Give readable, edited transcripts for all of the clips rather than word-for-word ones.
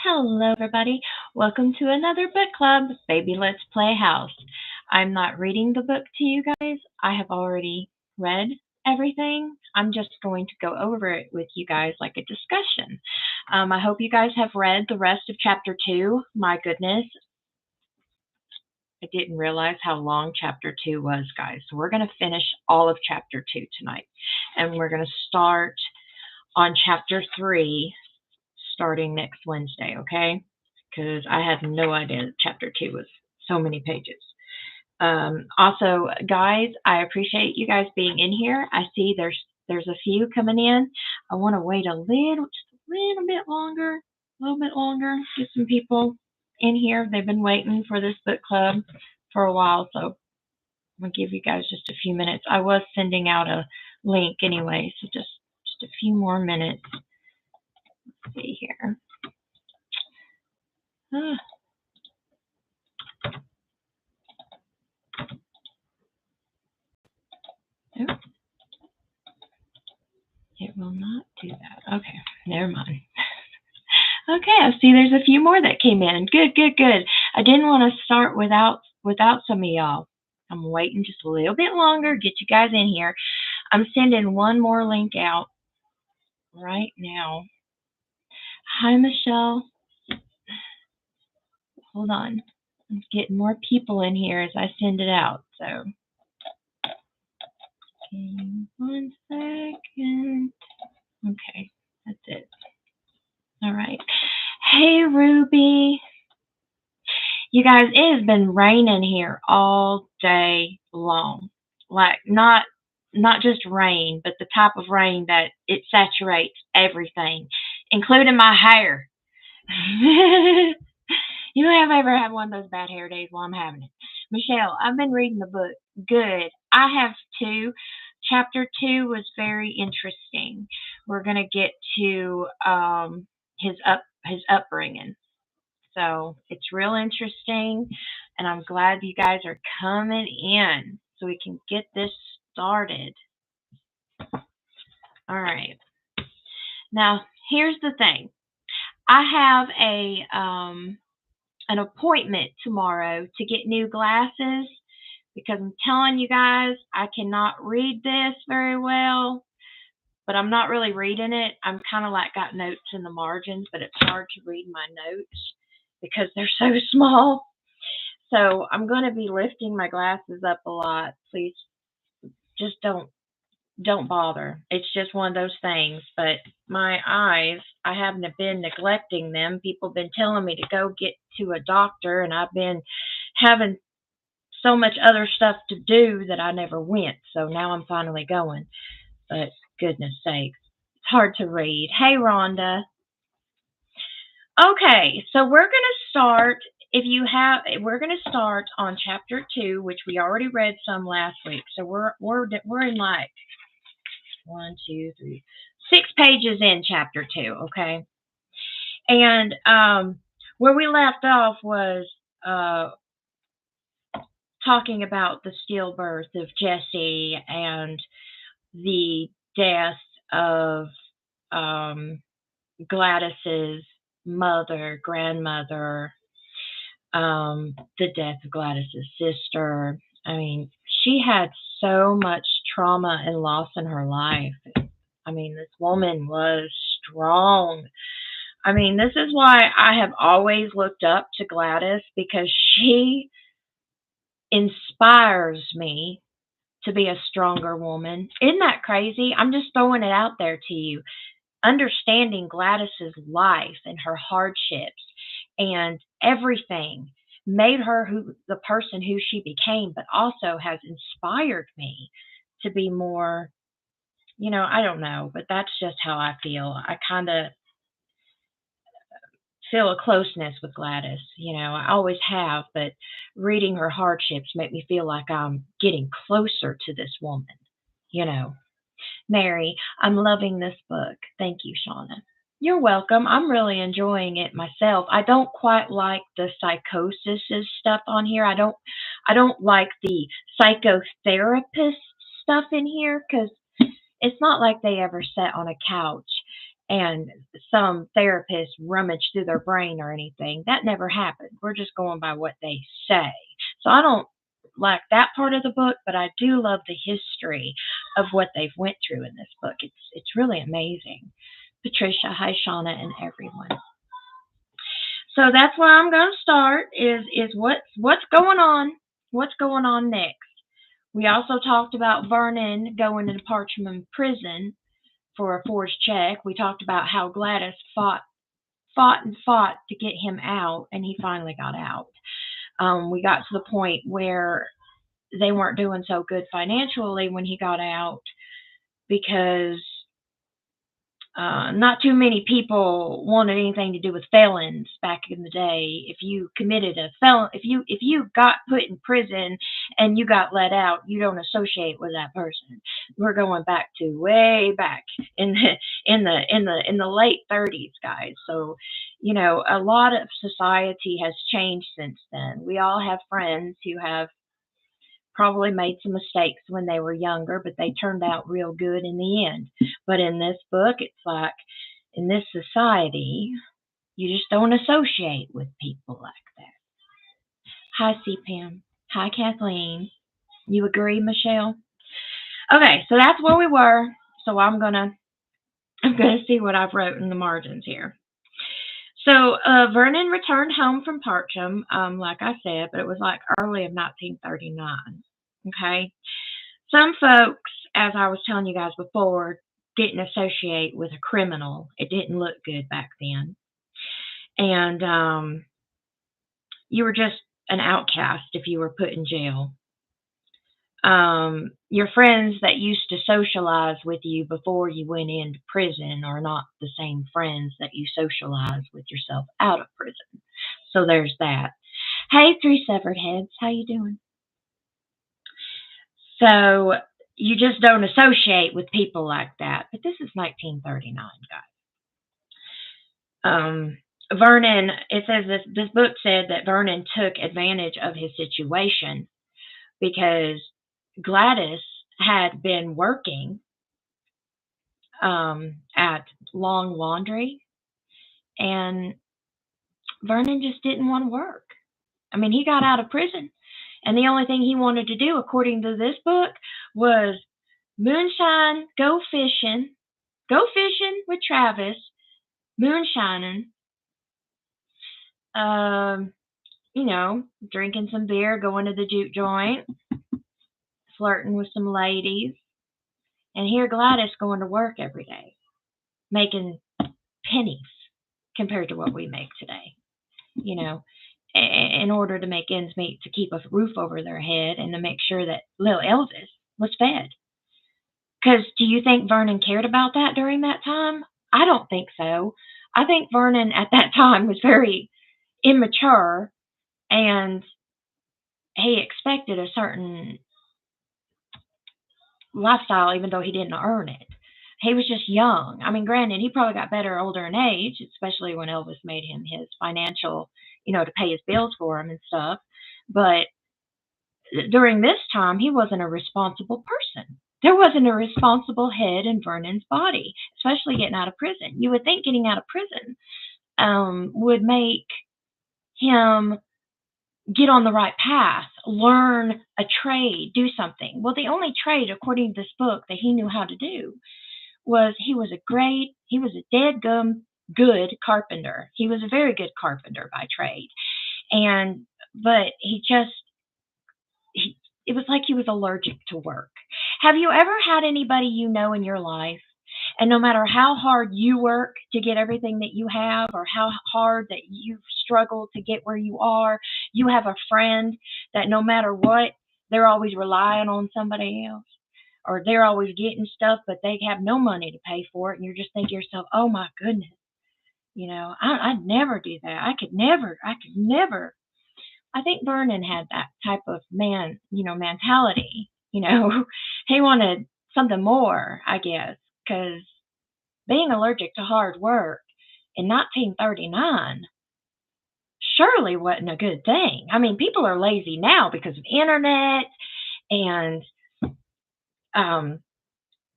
Hello, everybody. Welcome to another book club, Baby Let's Play House. I'm not reading the book to you guys. I have already read everything. I'm just going to go over it with you guys like a discussion. I hope you guys have read the rest of chapter 2. My goodness, I didn't realize how long chapter 2 was, guys. So we're going to finish all of chapter 2 tonight. And we're going to start on chapter 3 starting next Wednesday, okay? Because I had no idea that chapter 2 was so many pages. Also, guys, I appreciate you guys being in here. I see there's a few coming in. I want to wait just a little bit longer, get some people in here. They've been waiting for this book club for a while, so I'm going to give you guys just a few minutes. I was sending out a link anyway, so just a few more minutes. Let's see here. Oops. It will not do that. Okay, never mind. Okay, I see there's a few more that came in. Good. I didn't want to start without some of y'all. I'm waiting just a little bit longer, get you guys in here. I'm sending one more link out right now. Hi, Michelle. Hold on. I'm getting more people in here as I send it out. So, one second. Okay, that's it. All right. Hey, Ruby. You guys, it has been raining here all day long. Like, not just rain, but the type of rain that it saturates everything, including my hair. You know, have I ever had one of those bad hair days? Well, I'm having it. Michelle, I've been reading the book. Good. I have too. Chapter 2 was very interesting. We're going to get to his upbringing. So it's real interesting, and I'm glad you guys are coming in so we can get this started. All right. Now, here's the thing. I have an appointment tomorrow to get new glasses because I'm telling you guys, I cannot read this very well, but I'm not really reading it. I'm kind of like got notes in the margins, but it's hard to read my notes because they're so small. So I'm going to be lifting my glasses up a lot. Please just don't bother. It's just one of those things. But my eyes, I haven't been neglecting them. People have been telling me to go get to a doctor, and I've been having so much other stuff to do that I never went. So now I'm finally going. But goodness sakes, it's hard to read. Hey, Rhonda. Okay, so we're going to start. We're going to start on chapter 2, which we already read some last week. So we're in like 1, 2, 3, 6 pages in chapter 2. Okay, and where we left off was talking about the stillbirth of Jesse and the death of Gladys's grandmother, the death of Gladys's sister. I mean, she had so much trauma and loss in her life. I mean, this woman was strong. I mean, this is why I have always looked up to Gladys, because she inspires me to be a stronger woman. Isn't that crazy? I'm just throwing it out there to you. Understanding Gladys's life and her hardships and everything made her the person who she became, but also has inspired me to be more, I don't know, but that's just how I feel. I kind of feel a closeness with Gladys. I always have, but reading her hardships make me feel like I'm getting closer to this woman. Mary, I'm loving this book. Thank you, Shauna. You're welcome. I'm really enjoying it myself. I don't quite like the psychosis stuff on here. I don't like the psychotherapist stuff in here, because it's not like they ever sat on a couch and some therapist rummaged through their brain or anything. That never happened. We're just going by what they say. So I don't like that part of the book, but I do love the history of what they've went through in this book. It's really amazing. Patricia, hi Shauna, and everyone. So that's where I'm going to start. Is what's going on? What's going on next? We also talked about Vernon going into Parchman prison for a forged check. We talked about how Gladys fought to get him out, and he finally got out. We got to the point where they weren't doing so good financially when he got out because not too many people wanted anything to do with felons back in the day. If you committed a felon, if you got put in prison and you got let out, you don't associate with that person. We're going back to way back in the late 30s, guys. So, a lot of society has changed since then. We all have friends who have probably made some mistakes when they were younger, but they turned out real good in the end. But in this book, it's like, in this society, you just don't associate with people like that. Hi, CPAM. Hi, Kathleen. You agree, Michelle? Okay, so that's where we were. So I'm gonna see what I've wrote in the margins here. So Vernon returned home from Parcham, like I said, but it was like early of 1939. Okay. Some folks, as I was telling you guys before, didn't associate with a criminal. It didn't look good back then. And you were just an outcast if you were put in jail. Your friends that used to socialize with you before you went into prison are not the same friends that you socialize with yourself out of prison. So there's that. Hey, Three Severed Heads, how you doing? So you just don't associate with people like that. But this is 1939, guys. Vernon, it says this book said that Vernon took advantage of his situation because Gladys had been working at Long Laundry, and Vernon just didn't want to work. I mean, he got out of prison, and the only thing he wanted to do, according to this book, was moonshine, go fishing with Travis, moonshining, drinking some beer, going to the juke joint, flirting with some ladies. And here Gladys going to work every day, making pennies compared to what we make today, in order to make ends meet, to keep a roof over their head and to make sure that little Elvis was fed. Because do you think Vernon cared about that during that time? I don't think so. I think Vernon at that time was very immature, and he expected a certain lifestyle even though he didn't earn it. He was just young. I mean, granted, he probably got better older in age, especially when Elvis made him his financial, to pay his bills for him and stuff. But during this time, he wasn't a responsible person. There wasn't a responsible head in Vernon's body, especially getting out of prison. You would think getting out of prison would make him get on the right path, learn a trade, do something. Well, the only trade, according to this book, that he knew how to do was he was a dead-gum good carpenter. He was a very good carpenter by trade. But it was like he was allergic to work. Have you ever had anybody in your life, and no matter how hard you work to get everything that you have, or how hard that you've struggled to get where you are, you have a friend that no matter what, they're always relying on somebody else, or they're always getting stuff, but they have no money to pay for it, and you're just thinking to yourself, oh my goodness, I'd never do that. I could never. I think Vernon had that type of mentality. He wanted something more, I guess, because being allergic to hard work in 1939 surely wasn't a good thing. I mean, people are lazy now because of internet and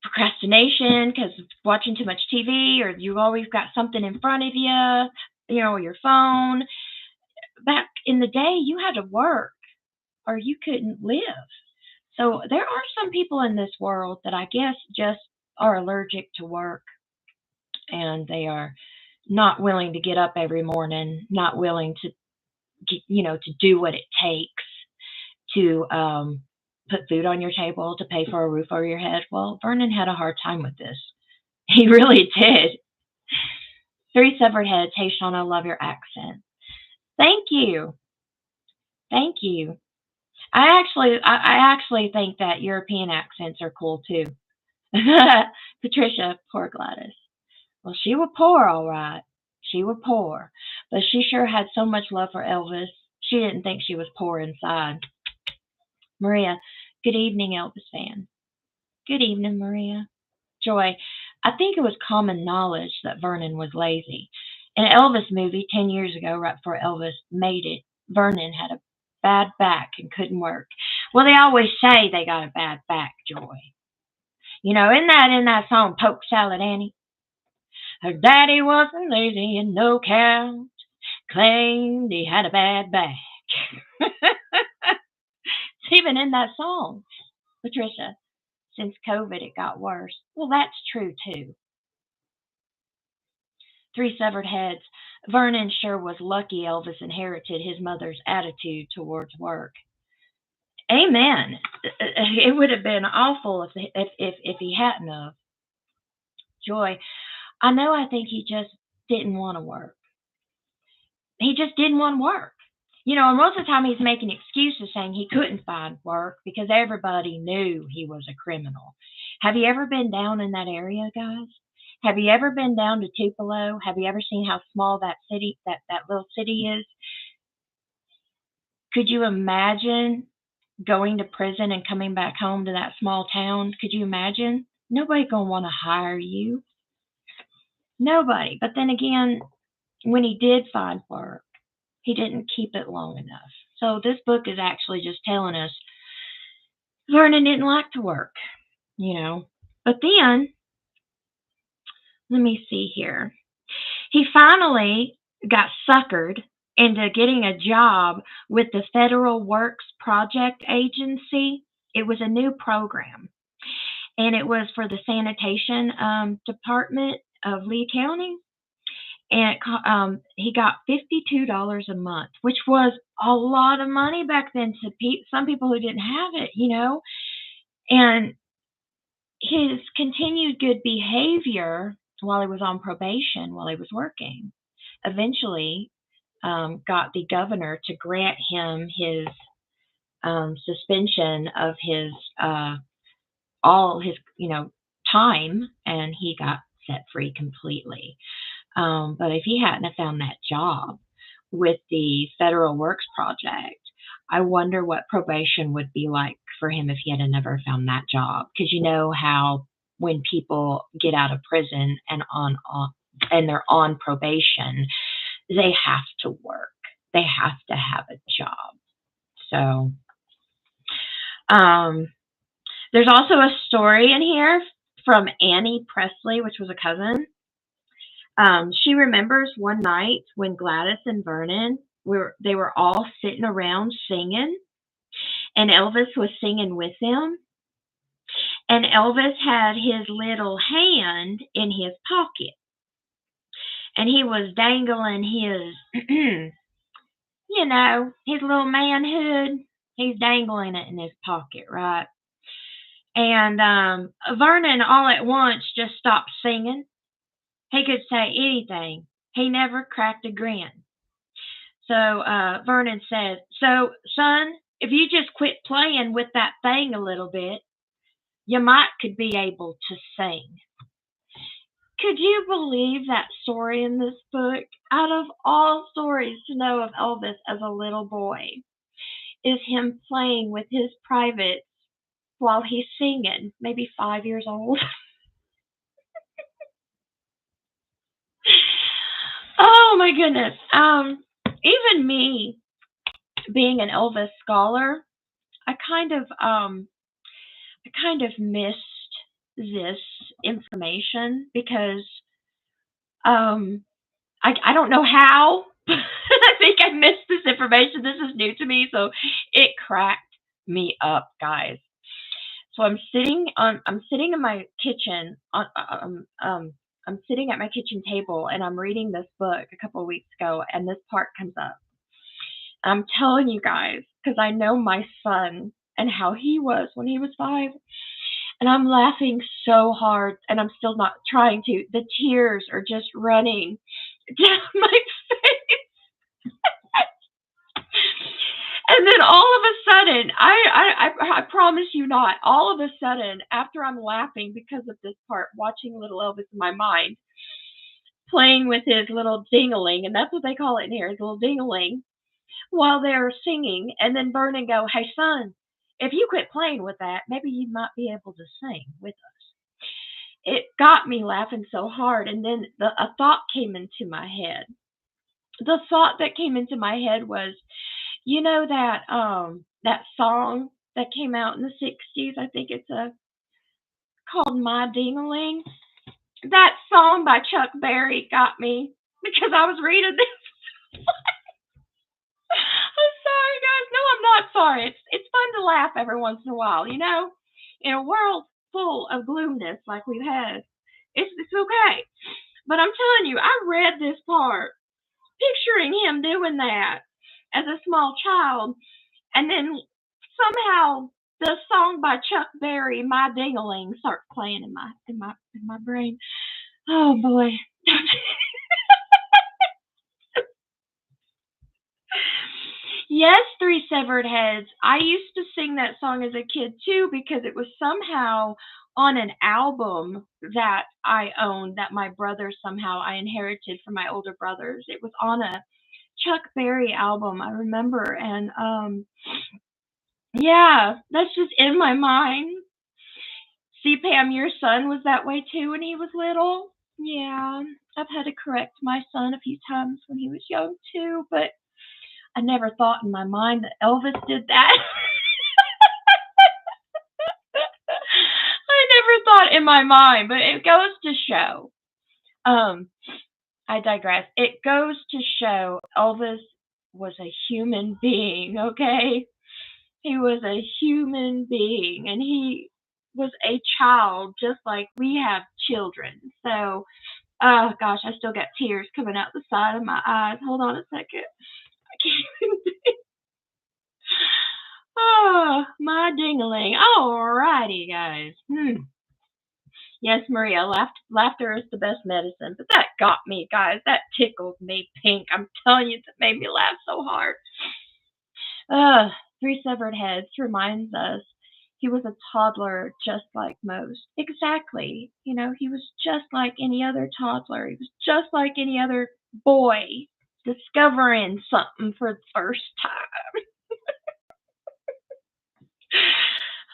procrastination because watching too much TV, or you always got something in front of you, your phone. Back in the day, you had to work or you couldn't live. So there are some people in this world that I guess just are allergic to work, and they are not willing to get up every morning, not willing to to do what it takes to put food on your table, to pay for a roof over your head. Well, Vernon had a hard time with this. He really did. Three severed heads. Hey, Sean, I love your accent. Thank you. Thank you. I actually think that European accents are cool too. Patricia, poor Gladys. Well, she was poor, all right. She was poor, but she sure had so much love for Elvis. She didn't think she was poor inside. Maria, good evening, Elvis fan. Good evening, Maria. Joy, I think it was common knowledge that Vernon was lazy. In an Elvis movie 10 years ago, right before Elvis made it, Vernon had a bad back and couldn't work. Well, they always say they got a bad back, Joy. Isn't that in that song, Poke Salad Annie? Her daddy wasn't lazy and no count, claimed he had a bad back. It's even in that song, Patricia. Since COVID, it got worse. Well, that's true too. Three severed heads. Vernon sure was lucky Elvis inherited his mother's attitude towards work. Amen. It would have been awful if he hadn't of. Joy, I know. I think he just didn't want to work. He just didn't want to work. And most of the time he's making excuses saying he couldn't find work because everybody knew he was a criminal. Have you ever been down in that area, guys? Have you ever been down to Tupelo? Have you ever seen how small that little city is? Could you imagine going to prison and coming back home to that small town? Could you imagine? Nobody gonna want to hire you. Nobody. But then again, when he did find work, he didn't keep it long enough. So this book is actually just telling us Vernon didn't like to work, you know. But then, let me see here. He finally got suckered into getting a job with the Federal Works Project Agency. It was a new program, and it was for the sanitation department of Lee County. And he got $52 a month, which was a lot of money back then to some people who didn't have it. And his continued good behavior while he was on probation, while he was working, eventually got the governor to grant him his suspension of his all his time, and he got set free completely. But if he hadn't have found that job with the Federal Works Project, I wonder what probation would be like for him if he had never found that job. Because you know how when people get out of prison and and they're on probation, they have to work. They have to have a job. So there's also a story in here from Annie Presley, which was a cousin. She remembers one night when Gladys and Vernon they were all sitting around singing, and Elvis was singing with them. And Elvis had his little hand in his pocket, and he was dangling his, his little manhood. He's dangling it in his pocket, right? And Vernon all at once just stopped singing. He could say anything. He never cracked a grin. So Vernon said, "So, son, if you just quit playing with that thing a little bit, you could be able to sing." Could you believe that story in this book? Out of all stories to know of Elvis as a little boy, is him playing with his privates while he's singing, maybe 5 years old. Oh my goodness. Even me, being an Elvis scholar, I kind of missed this information because I don't know how. I think I missed this information. This is new to me, so it cracked me up, guys. So I'm sitting in my kitchen I'm sitting at my kitchen table and I'm reading this book a couple of weeks ago and this part comes up. I'm telling you guys because I know my son and how he was when he was 5. And I'm laughing so hard and I'm still not trying to. The tears are just running down my face. And then all of a sudden, I promise you not, all of a sudden, after I'm laughing because of this part, watching little Elvis in my mind, playing with his little ding-a-ling, and that's what they call it in here, his little ding-a-ling, while they're singing, and then Vernon go, "Hey son, if you quit playing with that, maybe you might be able to sing with us." It got me laughing so hard, and then a thought came into my head. The thought that came into my head was, you know that song that came out in the 60s, I think it's called My Ding-a-ling. That song by Chuck Berry got me because I was reading this. I'm sorry, guys. No, I'm not sorry. It's fun to laugh every once in a while, you know? In a world full of gloomness like we've had, it's okay. But I'm telling you, I read this part, picturing him doing that as a small child, and then somehow the song by Chuck Berry, "My Ding-a-ling," starts playing in my brain. Oh boy. Yes, Three Severed Heads. I used to sing that song as a kid too because it was somehow on an album that I owned that my brother somehow I inherited from my older brothers. It was on a Chuck Berry album, I remember, and yeah, that's just in my mind. See, Pam, your son was that way too when he was little. Yeah, I've had to correct my son a few times when he was young too, but I never thought in my mind that Elvis did that. I never thought in my mind, but it goes to show. Um, I digress. It goes to show Elvis was a human being, okay? He was a human being and he was a child just like we have children. So, oh gosh, I still got tears coming out the side of my eyes. Hold on a second. I can't even. Oh, my ding-a-ling. Alrighty, guys. Yes, Maria, laughter is the best medicine. But that got me, guys. That tickled me pink. I'm telling you, that made me laugh so hard. Three Severed Heads reminds us he was a toddler just like most. Exactly. You know, he was just like any other toddler. He was just like any other boy discovering something for the first time.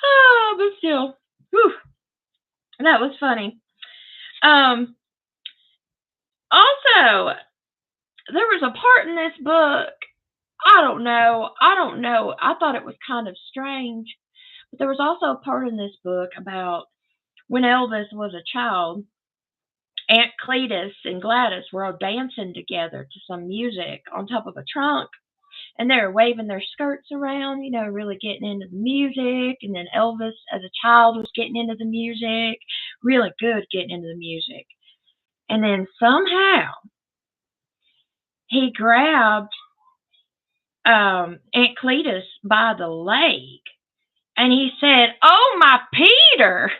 Oh, but still, whew, that was funny. Um, Also, there was a part in this book. I don't know. I don't know. I thought it was kind of strange, but there was also a part in this book about when Elvis was a child. Aunt Cletus and Gladys were all dancing together to some music on top of a trunk, and they were waving their skirts around, you know, really getting into the music. And then Elvis, as a child, was getting into the music, really good getting into the music. And then somehow he grabbed Aunt Cletus by the leg and he said, "Oh, my Peter."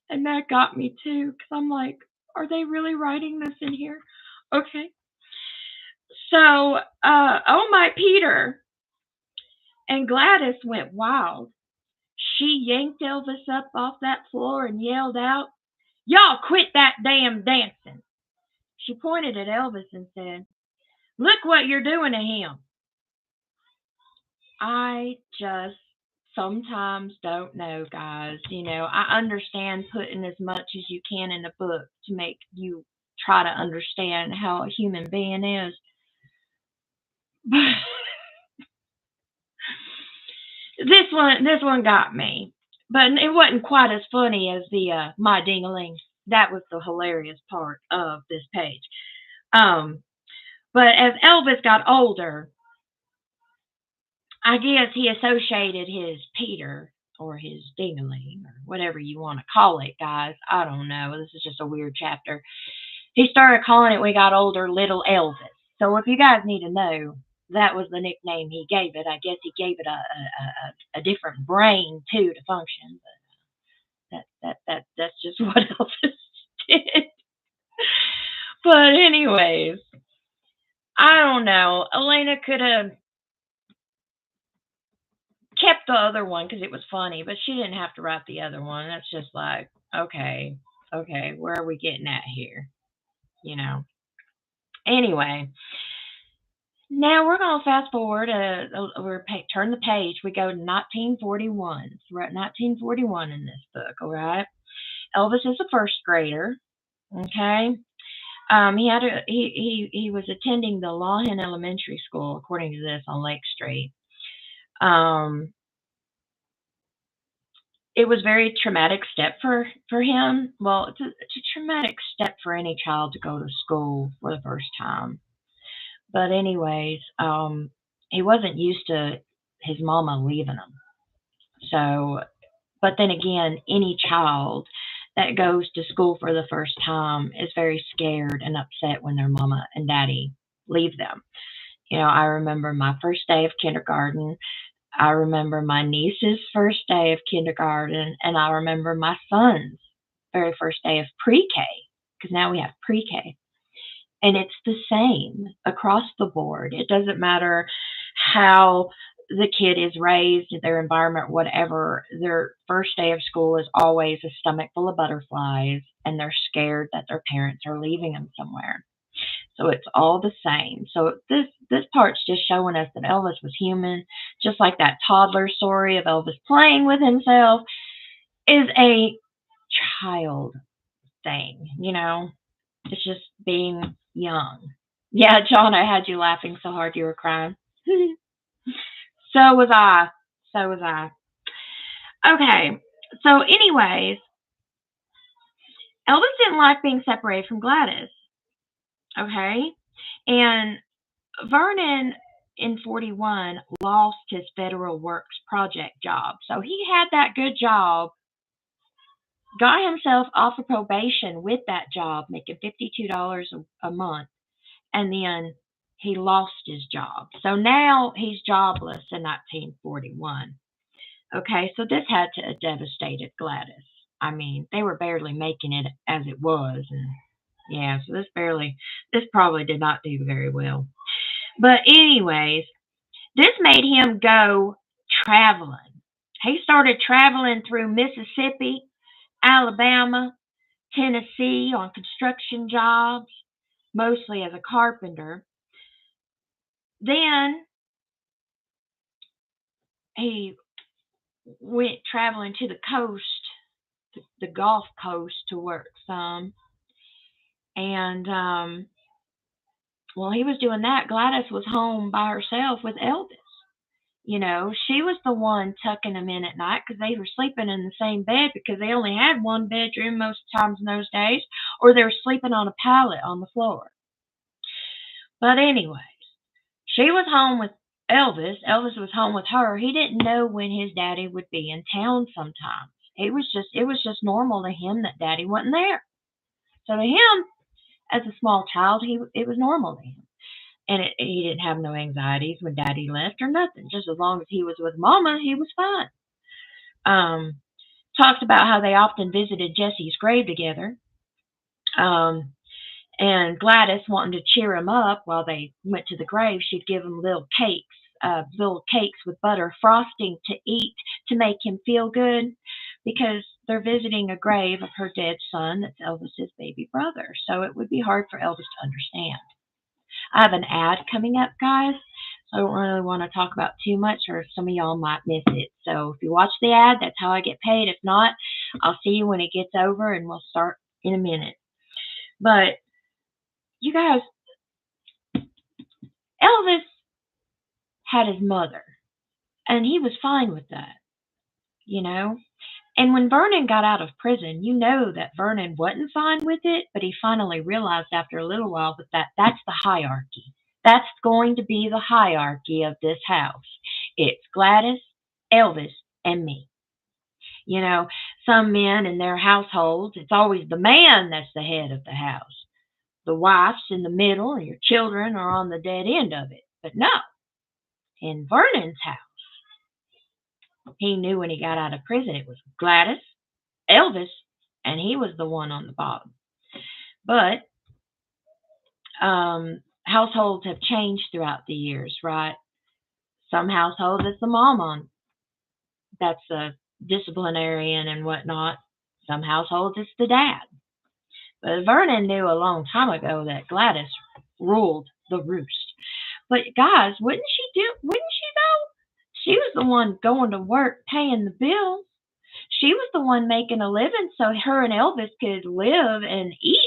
And that got me too, because I'm like, are they really writing this in here? Okay. So, oh, my Peter. And Gladys went wild. She yanked Elvis up off that floor and yelled out, "Y'all quit that damn dancing." She pointed at Elvis and said, "Look what you're doing to him." I just sometimes don't know, guys. You know, I understand putting as much as you can in the book to make you try to understand how a human being is. This one got me but it wasn't quite as funny as the my ding-a-ling. That was the hilarious part of this page. Um, but as Elvis got older, I guess he associated his Peter or his ding-a-ling or whatever you want to call it, guys. I don't know. This is just a weird chapter. He started calling it when he got older Little Elvis. So if you guys need to know, that was the nickname he gave it. I guess he gave it a different brain too to function. But that's just what Elvis did. But anyways, I don't know. Elena could have kept the other one because it was funny, but she didn't have to write the other one. That's just like, okay, where are we getting at here? You know. Anyway, now we're going to fast forward. Turn the page. We go to 1941. So we're at 1941 in this book. All right. Elvis is a first grader. Okay. He was attending the Lawhen Elementary School, according to this, on Lake Street. It was a very traumatic step for him. Well, it's a traumatic step for any child to go to school for the first time. But anyways, he wasn't used to his mama leaving him. So, but then again, any child that goes to school for the first time is very scared and upset when their mama and daddy leave them. You know, I remember my first day of kindergarten. I remember my niece's first day of kindergarten, and I remember my son's very first day of pre-K, because now we have pre-K. And it's the same across the board. It doesn't matter how the kid is raised, their environment, whatever. Their first day of school is always a stomach full of butterflies, and they're scared that their parents are leaving them somewhere. So it's all the same. So this part's just showing us that Elvis was human, just like that toddler story of Elvis playing with himself is a child thing, you know. It's just being young. Yeah, John, I had you laughing so hard you were crying. So was I. So was I. Okay. So anyways, Elvis didn't like being separated from Gladys. Okay. And Vernon in 41 lost his federal works project job. So he had that good job, got himself off of probation with that job, making $52 a month, and then he lost his job. So now he's jobless in 1941. Okay, so this had to have devastated Gladys. I mean, they were barely making it as it was, and yeah, so this probably did not do very well. But anyways, this made him go traveling. He started traveling through Mississippi, Alabama, Tennessee on construction jobs, mostly as a carpenter. Then he went traveling to the coast, the Gulf Coast, to work some. And while he was doing that, Gladys was home by herself with Elvis. You know, she was the one tucking him in at night because they were sleeping in the same bed because they only had one bedroom most times in those days, or they were sleeping on a pallet on the floor. But anyways, she was home with Elvis. Elvis was home with her. He didn't know when his daddy would be in town sometimes. It was just normal to him that daddy wasn't there. So to him, as a small child, it was normal to him. And he didn't have no anxieties when daddy left or nothing. Just as long as he was with mama, he was fine. Talked about how they often visited Jesse's grave together. And Gladys, wanting to cheer him up while they went to the grave, she'd give him little cakes with butter frosting to eat to make him feel good, because they're visiting a grave of her dead son that's Elvis's baby brother. So it would be hard for Elvis to understand. I have an ad coming up, guys. So I don't really want to talk about too much, or some of y'all might miss it. So if you watch the ad, that's how I get paid. If not, I'll see you when it gets over, and we'll start in a minute. But you guys, Elvis had his mother, and he was fine with that, you know. And when Vernon got out of prison, you know that Vernon wasn't fine with it, but he finally realized after a little while that that's the hierarchy. That's going to be the hierarchy of this house. It's Gladys, Elvis, and me. You know, some men in their households, it's always the man that's the head of the house. The wife's in the middle, and your children are on the dead end of it. But no, in Vernon's house, he knew when he got out of prison it was Gladys, Elvis, and he was the one on the bottom. But households have changed throughout the years, right? Some households it's the mom on that's a disciplinarian and whatnot. Some households it's the dad. But Vernon knew a long time ago that Gladys ruled the roost. But guys, wouldn't she though? She was the one going to work paying the bills. She was the one making a living so her and Elvis could live and eat.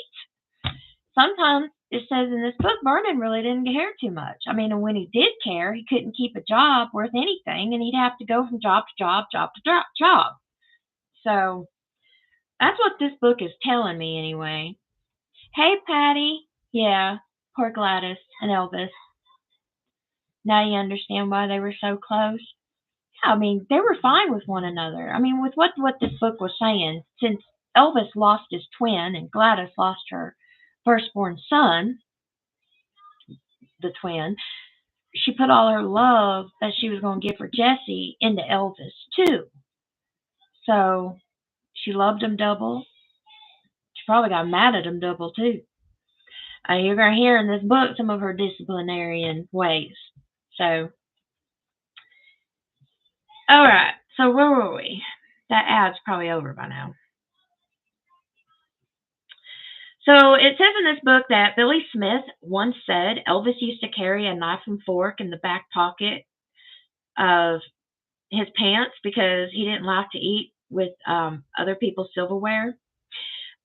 Sometimes it says in this book, Vernon really didn't care too much. I mean, and when he did care, he couldn't keep a job worth anything, and he'd have to go from job to job, job to job. So that's what this book is telling me, anyway. Hey, Patty. Yeah, poor Gladys and Elvis. Now you understand why they were so close. I mean, they were fine with one another. I mean, with what this book was saying, since Elvis lost his twin and Gladys lost her firstborn son, the twin, she put all her love that she was going to give for Jesse into Elvis too. So she loved him double. She probably got mad at him double too. You're going to hear in this book some of her disciplinarian ways. So, all right. So where were we? That ad's probably over by now. So it says in this book that Billy Smith once said Elvis used to carry a knife and fork in the back pocket of his pants because he didn't like to eat with other people's silverware.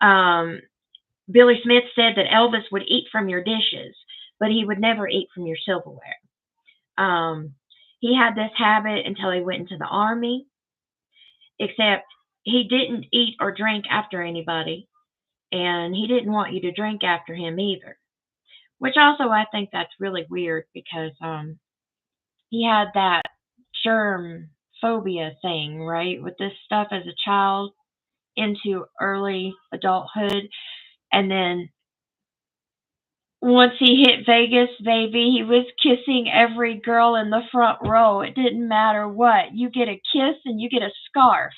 Billy Smith said that Elvis would eat from your dishes, but he would never eat from your silverware. He had this habit until he went into the army, except he didn't eat or drink after anybody, and he didn't want you to drink after him either. Which also I think that's really weird because he had that germ phobia thing, right, with this stuff as a child into early adulthood. And then once he hit Vegas, baby, he was kissing every girl in the front row. It didn't matter what. You get a kiss and you get a scarf.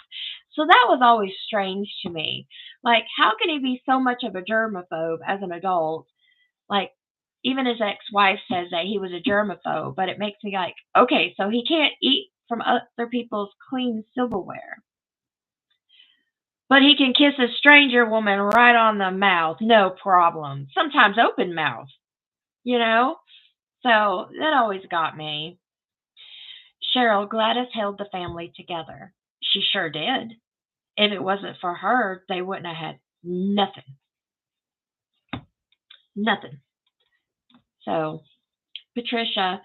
So that was always strange to me. Like, how can he be so much of a germaphobe as an adult? Like, even his ex-wife says that he was a germaphobe, but it makes me like, okay, so he can't eat from other people's clean silverware. But he can kiss a stranger woman right on the mouth, no problem. Sometimes open mouth, you know? So that always got me. Cheryl, Gladys held the family together. She sure did. If it wasn't for her, they wouldn't have had nothing. Nothing. So, Patricia,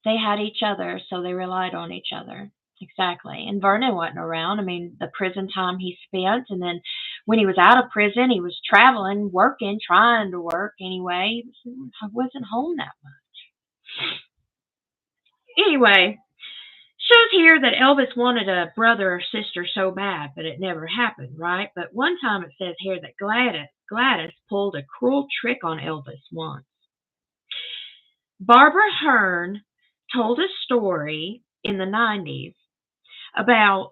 they had each other, so they relied on each other. Exactly. And Vernon wasn't around. I mean, the prison time he spent, and then when he was out of prison, he was traveling, working, trying to work anyway. I wasn't home that much. Anyway, shows here that Elvis wanted a brother or sister so bad, but it never happened, right? But one time it says here that Gladys pulled a cruel trick on Elvis once. Barbara Hearn told a story in the 90s about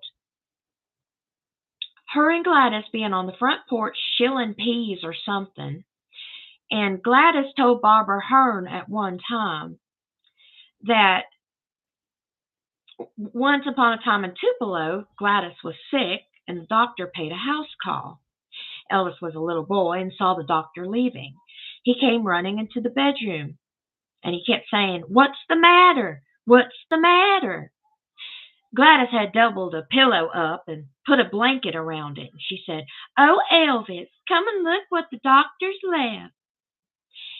her and Gladys being on the front porch shilling peas or something. And Gladys told Barbara Hearn at one time that once upon a time in Tupelo, Gladys was sick and the doctor paid a house call. Elvis was a little boy and saw the doctor leaving. He came running into the bedroom and he kept saying, "What's the matter? What's the matter?" Gladys had doubled a pillow up and put a blanket around it. She said, "Oh, Elvis, come and look what the doctor's left."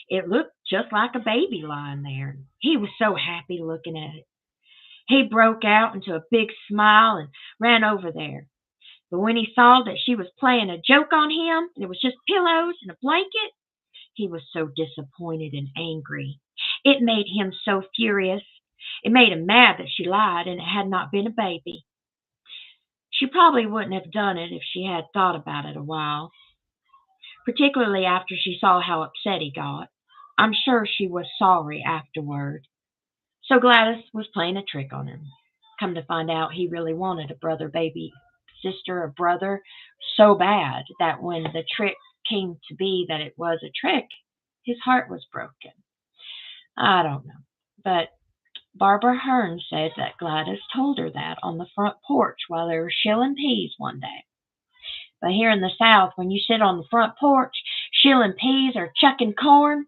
It looked just like a baby lying there. He was so happy looking at it. He broke out into a big smile and ran over there. But when he saw that she was playing a joke on him, and it was just pillows and a blanket, he was so disappointed and angry. It made him so furious. It made him mad that she lied and it had not been a baby. She probably wouldn't have done it if she had thought about it a while, particularly after she saw how upset he got. I'm sure she was sorry afterward. So Gladys was playing a trick on him. Come to find out, he really wanted a brother, baby, sister, or brother so bad that when the trick came to be that it was a trick, his heart was broken. I don't know. But Barbara Hearn said that Gladys told her that on the front porch while they were shilling peas one day. But here in the South, when you sit on the front porch shilling peas or chucking corn,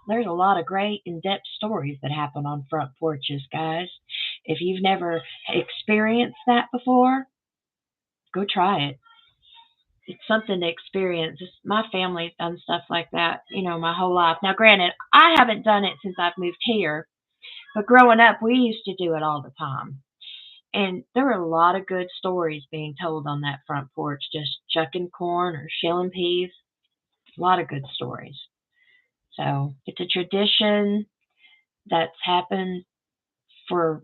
there's a lot of great in-depth stories that happen on front porches, guys. If you've never experienced that before, go try it. It's something to experience. My family's done stuff like that, my whole life. Now, granted, I haven't done it since I've moved here, but growing up, we used to do it all the time. And there were a lot of good stories being told on that front porch, just chucking corn or shilling peas. A lot of good stories. So it's a tradition that's happened for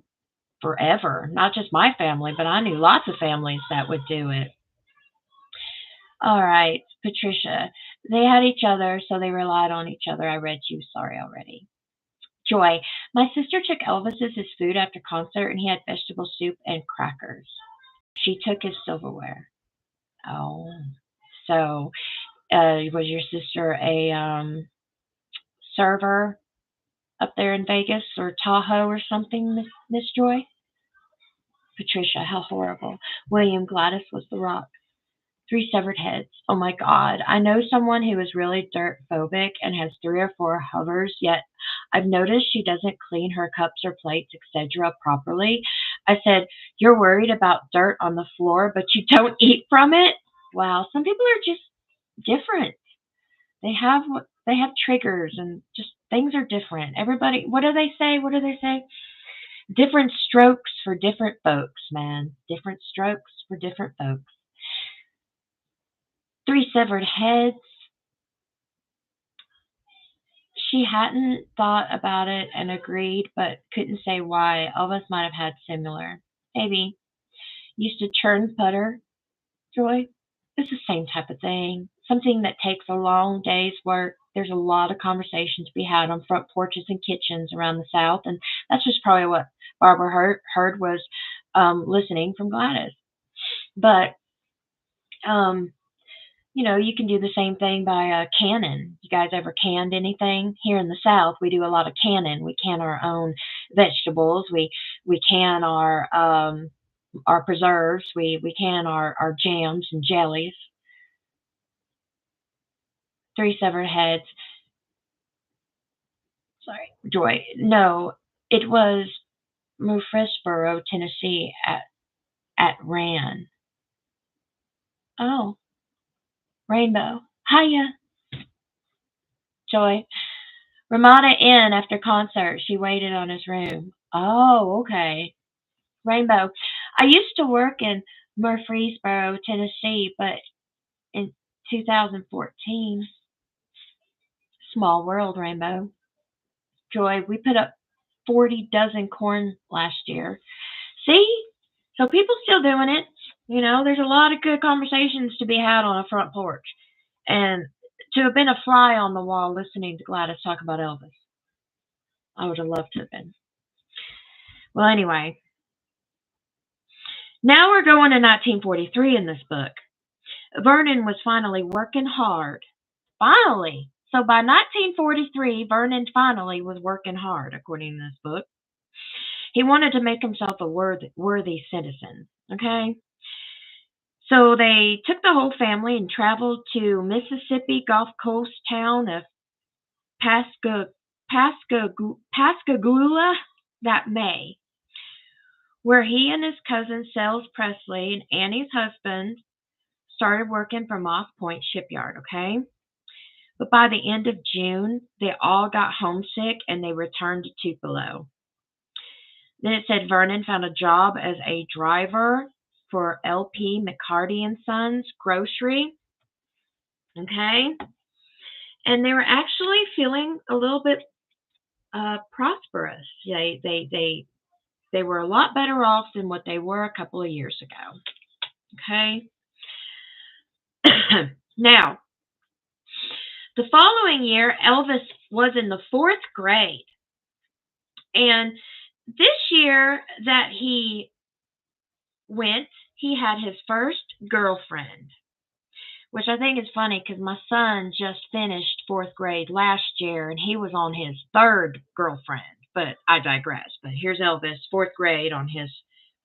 forever. Not just my family, but I knew lots of families that would do it. All right, Patricia. They had each other, so they relied on each other. I read you. Sorry already. Joy. My sister took Elvis as his food after concert, and he had vegetable soup and crackers. She took his silverware. Oh, so was your sister a server up there in Vegas or Tahoe or something, Miss Joy? Patricia, how horrible. William, Gladys was the rock. 3 severed heads. Oh my God. I know someone who is really dirt phobic and has 3 or 4 hovers, yet I've noticed she doesn't clean her cups or plates, etc. properly. I said, you're worried about dirt on the floor, but you don't eat from it? Wow, some people are just different. They have triggers and just things are different. Everybody, what do they say? What do they say? Different strokes for different folks, man. Different strokes for different folks. 3 severed heads. She hadn't thought about it and agreed, but couldn't say why. Elvis might have had similar. Maybe. Used to churn butter, Joy. It's the same type of thing. Something that takes a long day's work. There's a lot of conversation to be had on front porches and kitchens around the South, and that's just probably what Barbara heard was listening from Gladys. But you can do the same thing by canning. You guys ever canned anything? Here in the South, we do a lot of canning. We can our own vegetables. We can our preserves. We can our jams and jellies. 3 severed heads. Sorry, Joy. No, it was Murfreesboro, Tennessee at Ran. Oh, Rainbow. Hiya, Joy. Ramada Inn after concert. She waited on his room. Oh, okay. Rainbow. I used to work in Murfreesboro, Tennessee, but in 2014. Small world, Rainbow. Joy, we put up 40 dozen corn last year. See? So people still doing it. There's a lot of good conversations to be had on a front porch. And to have been a fly on the wall listening to Gladys talk about Elvis, I would have loved to have been. Well, anyway, now we're going to 1943 in this book. Vernon was finally working hard. Finally. So by 1943, Vernon finally was working hard, according to this book. He wanted to make himself a worthy citizen. Okay? So they took the whole family and traveled to Mississippi Gulf Coast town of Pascagoula that May, where he and his cousin Sales Presley and Annie's husband started working for Moss Point Shipyard, okay? But by the end of June, they all got homesick and they returned to Tupelo. Then it said Vernon found a job as a driver for LP McCarty and Sons Grocery. Okay. And they were actually feeling a little bit prosperous. They were a lot better off than what they were a couple of years ago. Okay. Now, the following year, Elvis was in the 4th grade. And this year that he went, he had his first girlfriend, which I think is funny because my son just finished 4th grade last year and he was on his 3rd girlfriend. But I digress. But here's Elvis, 4th grade, on his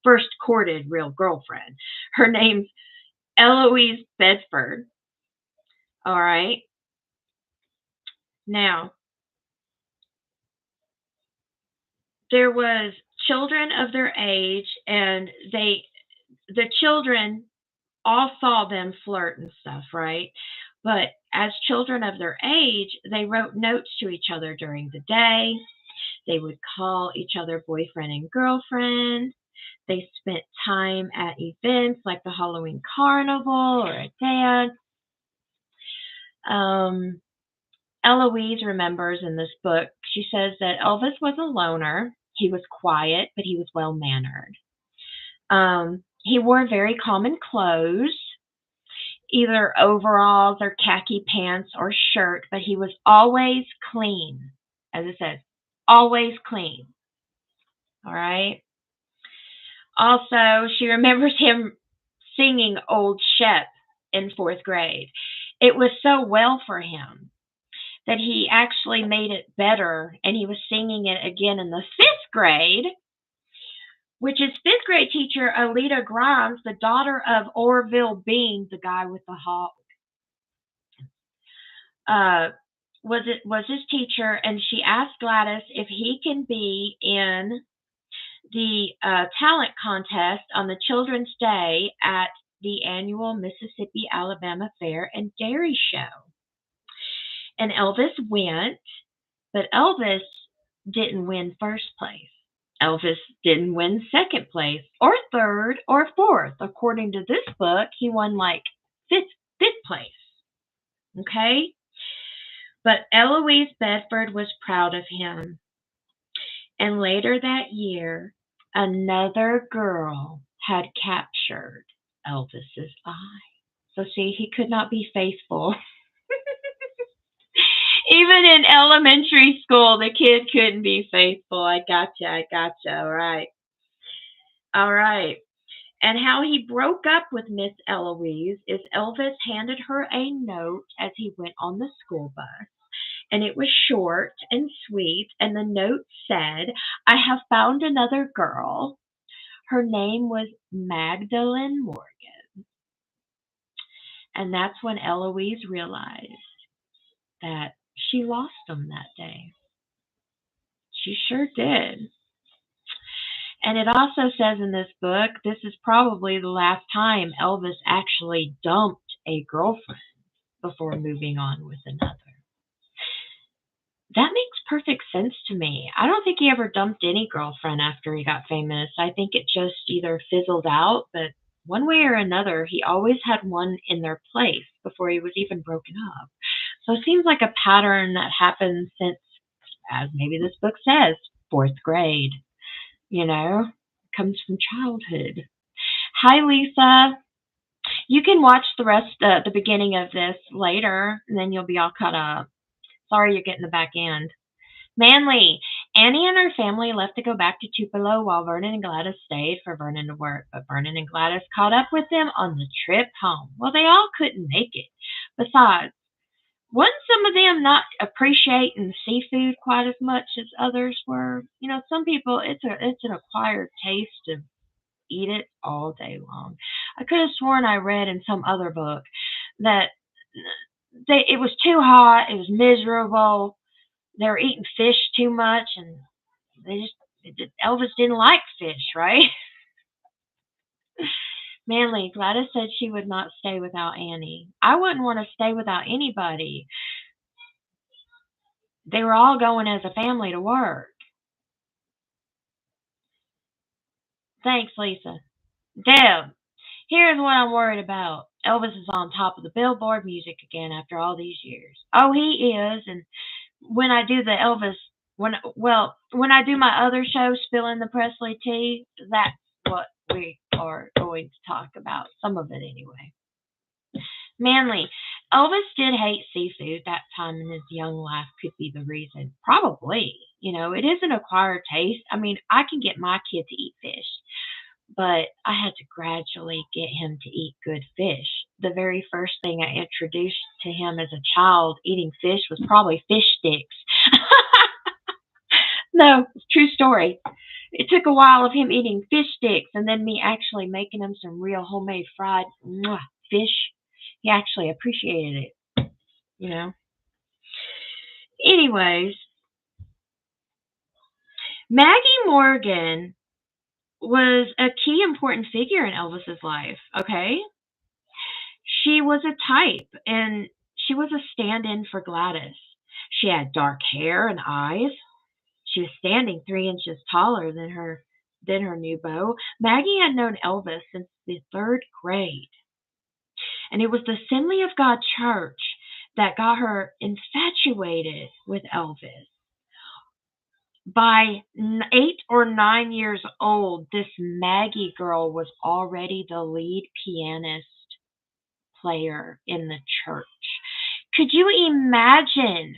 first courted real girlfriend. Her name's Eloise Bedford. All right. Now, there was children of their age, and the children all saw them flirt and stuff, right? But as children of their age, they wrote notes to each other during the day. They would call each other boyfriend and girlfriend. They spent time at events like the Halloween Carnival or a dance. Eloise remembers in this book, she says that Elvis was a loner. He was quiet, but he was well-mannered. He wore very common clothes, either overalls or khaki pants or shirt, but he was always clean. As it says, always clean. All right. Also, she remembers him singing Old Shep in 4th grade. It was so well for him that he actually made it better, and he was singing it again in the 5th grade, which his 5th grade teacher, Alida Grimes, the daughter of Orville Bean, the guy with the hawk, was his teacher, and she asked Gladys if he can be in the talent contest on the Children's Day at the annual Mississippi Alabama Fair and Dairy Show. And Elvis went, but Elvis didn't win first place. Elvis didn't win second place or third or fourth. According to this book, he won like fifth place. Okay? But Eloise Bedford was proud of him. And later that year, another girl had captured Elvis's eye. So see, he could not be faithful. Even in elementary school, the kid couldn't be faithful. I gotcha. All right. And how he broke up with Miss Eloise is Elvis handed her a note as he went on the school bus. And it was short and sweet. And the note said, "I have found another girl. Her name was Magdalene Morgan." And that's when Eloise realized that she lost him that day. She sure did. And it also says in this book, this is probably the last time Elvis actually dumped a girlfriend before moving on with another. That makes perfect sense to me. I don't think he ever dumped any girlfriend after he got famous. I think it just either fizzled out, but one way or another, he always had one in their place before he was even broken up. So it seems like a pattern that happened since, as maybe this book says, 4th grade. You know, comes from childhood. Hi, Lisa. You can watch the rest, the beginning of this later, and then you'll be all caught up. Sorry you're getting the back end. Manly. Annie and her family left to go back to Tupelo while Vernon and Gladys stayed for Vernon to work, but Vernon and Gladys caught up with them on the trip home. Well, they all couldn't make it. Besides, wasn't some of them not appreciating seafood quite as much as others were? You know, some people, it's an acquired taste to eat it all day long. I could have sworn I read in some other book that it was too hot, it was miserable, they were eating fish too much, and Elvis didn't like fish, right? Manly, Gladys said she would not stay without Annie. I wouldn't want to stay without anybody. They were all going as a family to work. Thanks, Lisa. Deb, Here's what I'm worried about. Elvis is on top of the Billboard music again after all these years. Oh, he is. And when I do the Elvis, when I do my other show, Spilling the Presley Tea, that's what we are going to talk about. Some of it anyway. Manly. Elvis did hate seafood. That time in his young life could be the reason. Probably. It is an acquired taste. I mean, I can get my kid to eat fish, but I had to gradually get him to eat good fish. The very first thing I introduced to him as a child eating fish was probably fish sticks. No, it's a true story. It took a while of him eating fish sticks and then me actually making him some real homemade fried fish. He actually appreciated it. Anyways, Maggie Morgan was a key important figure in Elvis's life, okay? She was a type and she was a stand in for Gladys. She had dark hair and eyes. She was standing 3 inches taller than her new beau. Maggie had known Elvis since the third grade. And it was the Assembly of God Church that got her infatuated with Elvis. By 8 or 9 years old, this Maggie girl was already the lead pianist player in the church. Could you imagine?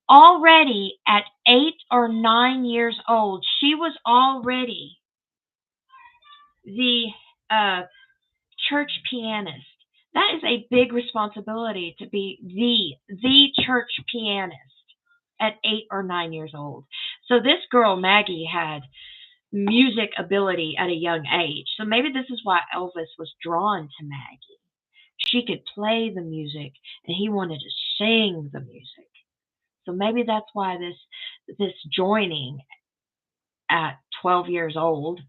Already at 8 or 9 years old, she was already the church pianist. That is a big responsibility to be the church pianist at 8 or 9 years old. So this girl Maggie had music ability at a young age. So maybe this is why Elvis was drawn to Maggie. She could play the music and he wanted to sing the music. So maybe that's why this joining at 12 years old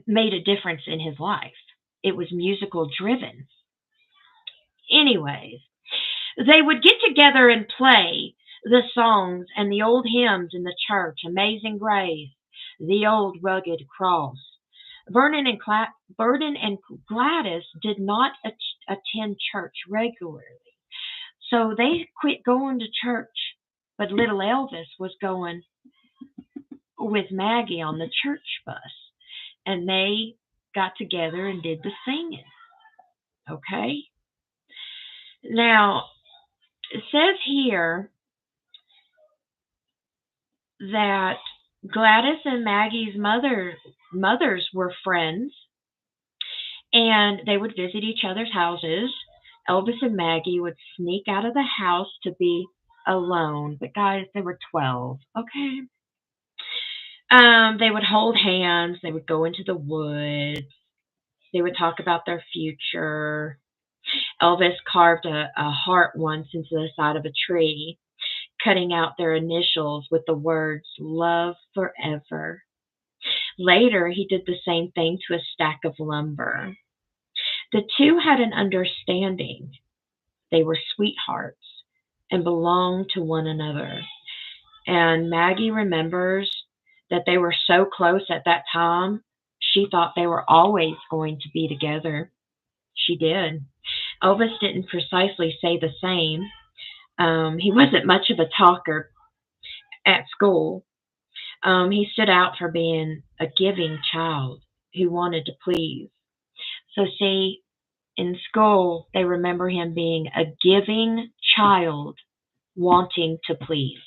made a difference in his life. It was musical driven. Anyways, they would get together and play the songs and the old hymns in the church, Amazing Grace, The Old Rugged Cross. Vernon and Gladys did not attend church regularly. So they quit going to church, but little Elvis was going with Maggie on the church bus, and they got together and did the singing. Okay? Now, it says here that Gladys and Maggie's mothers were friends, and they would visit each other's houses. Elvis and Maggie would sneak out of the house to be alone. But guys, they were 12, okay? They would hold hands. They would go into the woods. They would talk about their future. Elvis carved a heart once into the side of a tree, cutting out their initials with the words, "Love Forever." Later, he did the same thing to a stack of lumber. The two had an understanding. They were sweethearts and belonged to one another. And Maggie remembers that they were so close at that time, she thought they were always going to be together. She did. Elvis didn't precisely say the same. He wasn't much of a talker at school. He stood out for being a giving child who wanted to please. So, see, in school, they remember him being a giving child wanting to please.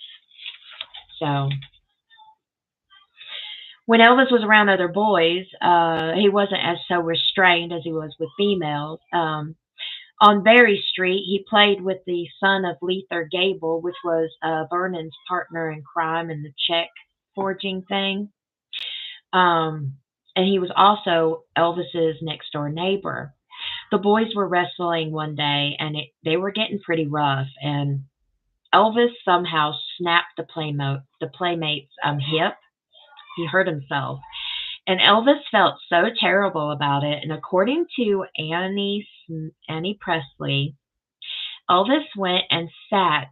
So, when Elvis was around other boys, he wasn't as so restrained as he was with females. On Berry Street, he played with the son of Lether Gable, which was Vernon's partner in crime in the check forging thing. And he was also Elvis's next door neighbor. The boys were wrestling one day, and they were getting pretty rough. And Elvis somehow snapped the playmate's hip. He hurt himself. And Elvis felt so terrible about it. And according to Annie Presley, Elvis went and sat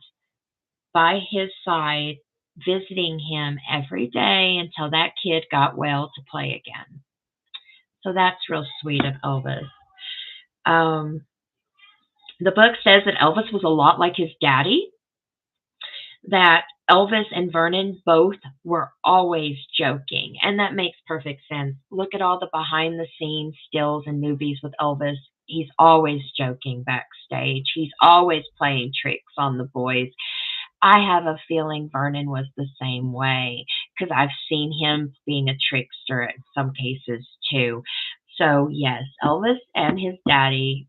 by his side, visiting him every day until that kid got well to play again. So that's real sweet of Elvis. Um, the book says that Elvis was a lot like his daddy, that Elvis and Vernon both were always joking, and that makes perfect sense. Look at all the behind the scenes stills and movies with Elvis. He's always joking backstage. He's always playing tricks on the boys. I have a feeling Vernon was the same way because I've seen him being a trickster in some cases too. So, yes, Elvis and his daddy,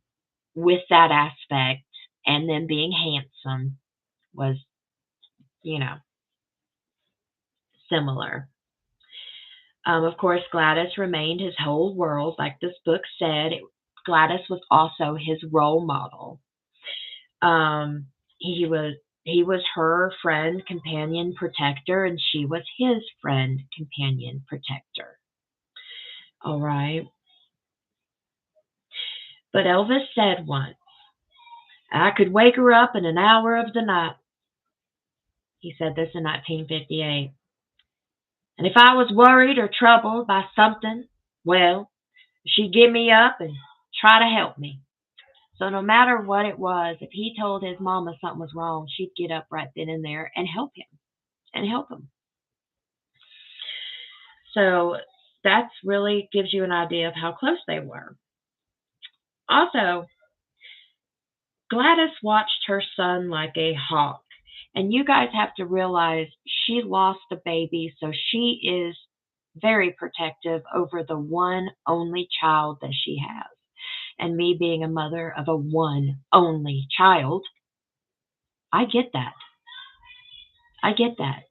with that aspect, and then being handsome, was, you know, similar. Of course, Gladys remained his whole world, like this book said. Gladys was also his role model. Um, he was he was her friend, companion, protector, and she was his friend, companion, protector. All right. But Elvis said once, "I could wake her up in an hour of the night." He said this in 1958. "And if I was worried or troubled by something, well, she'd get me up and try to help me." So no matter what it was, if he told his mama something was wrong, she'd get up right then and there and help him and help him. So that's really gives you an idea of how close they were. Also, Gladys watched her son like a hawk. And you guys have to realize she lost a baby, so she is very protective over the one only child that she has. And me being a mother of a one only child, I get that. I get that.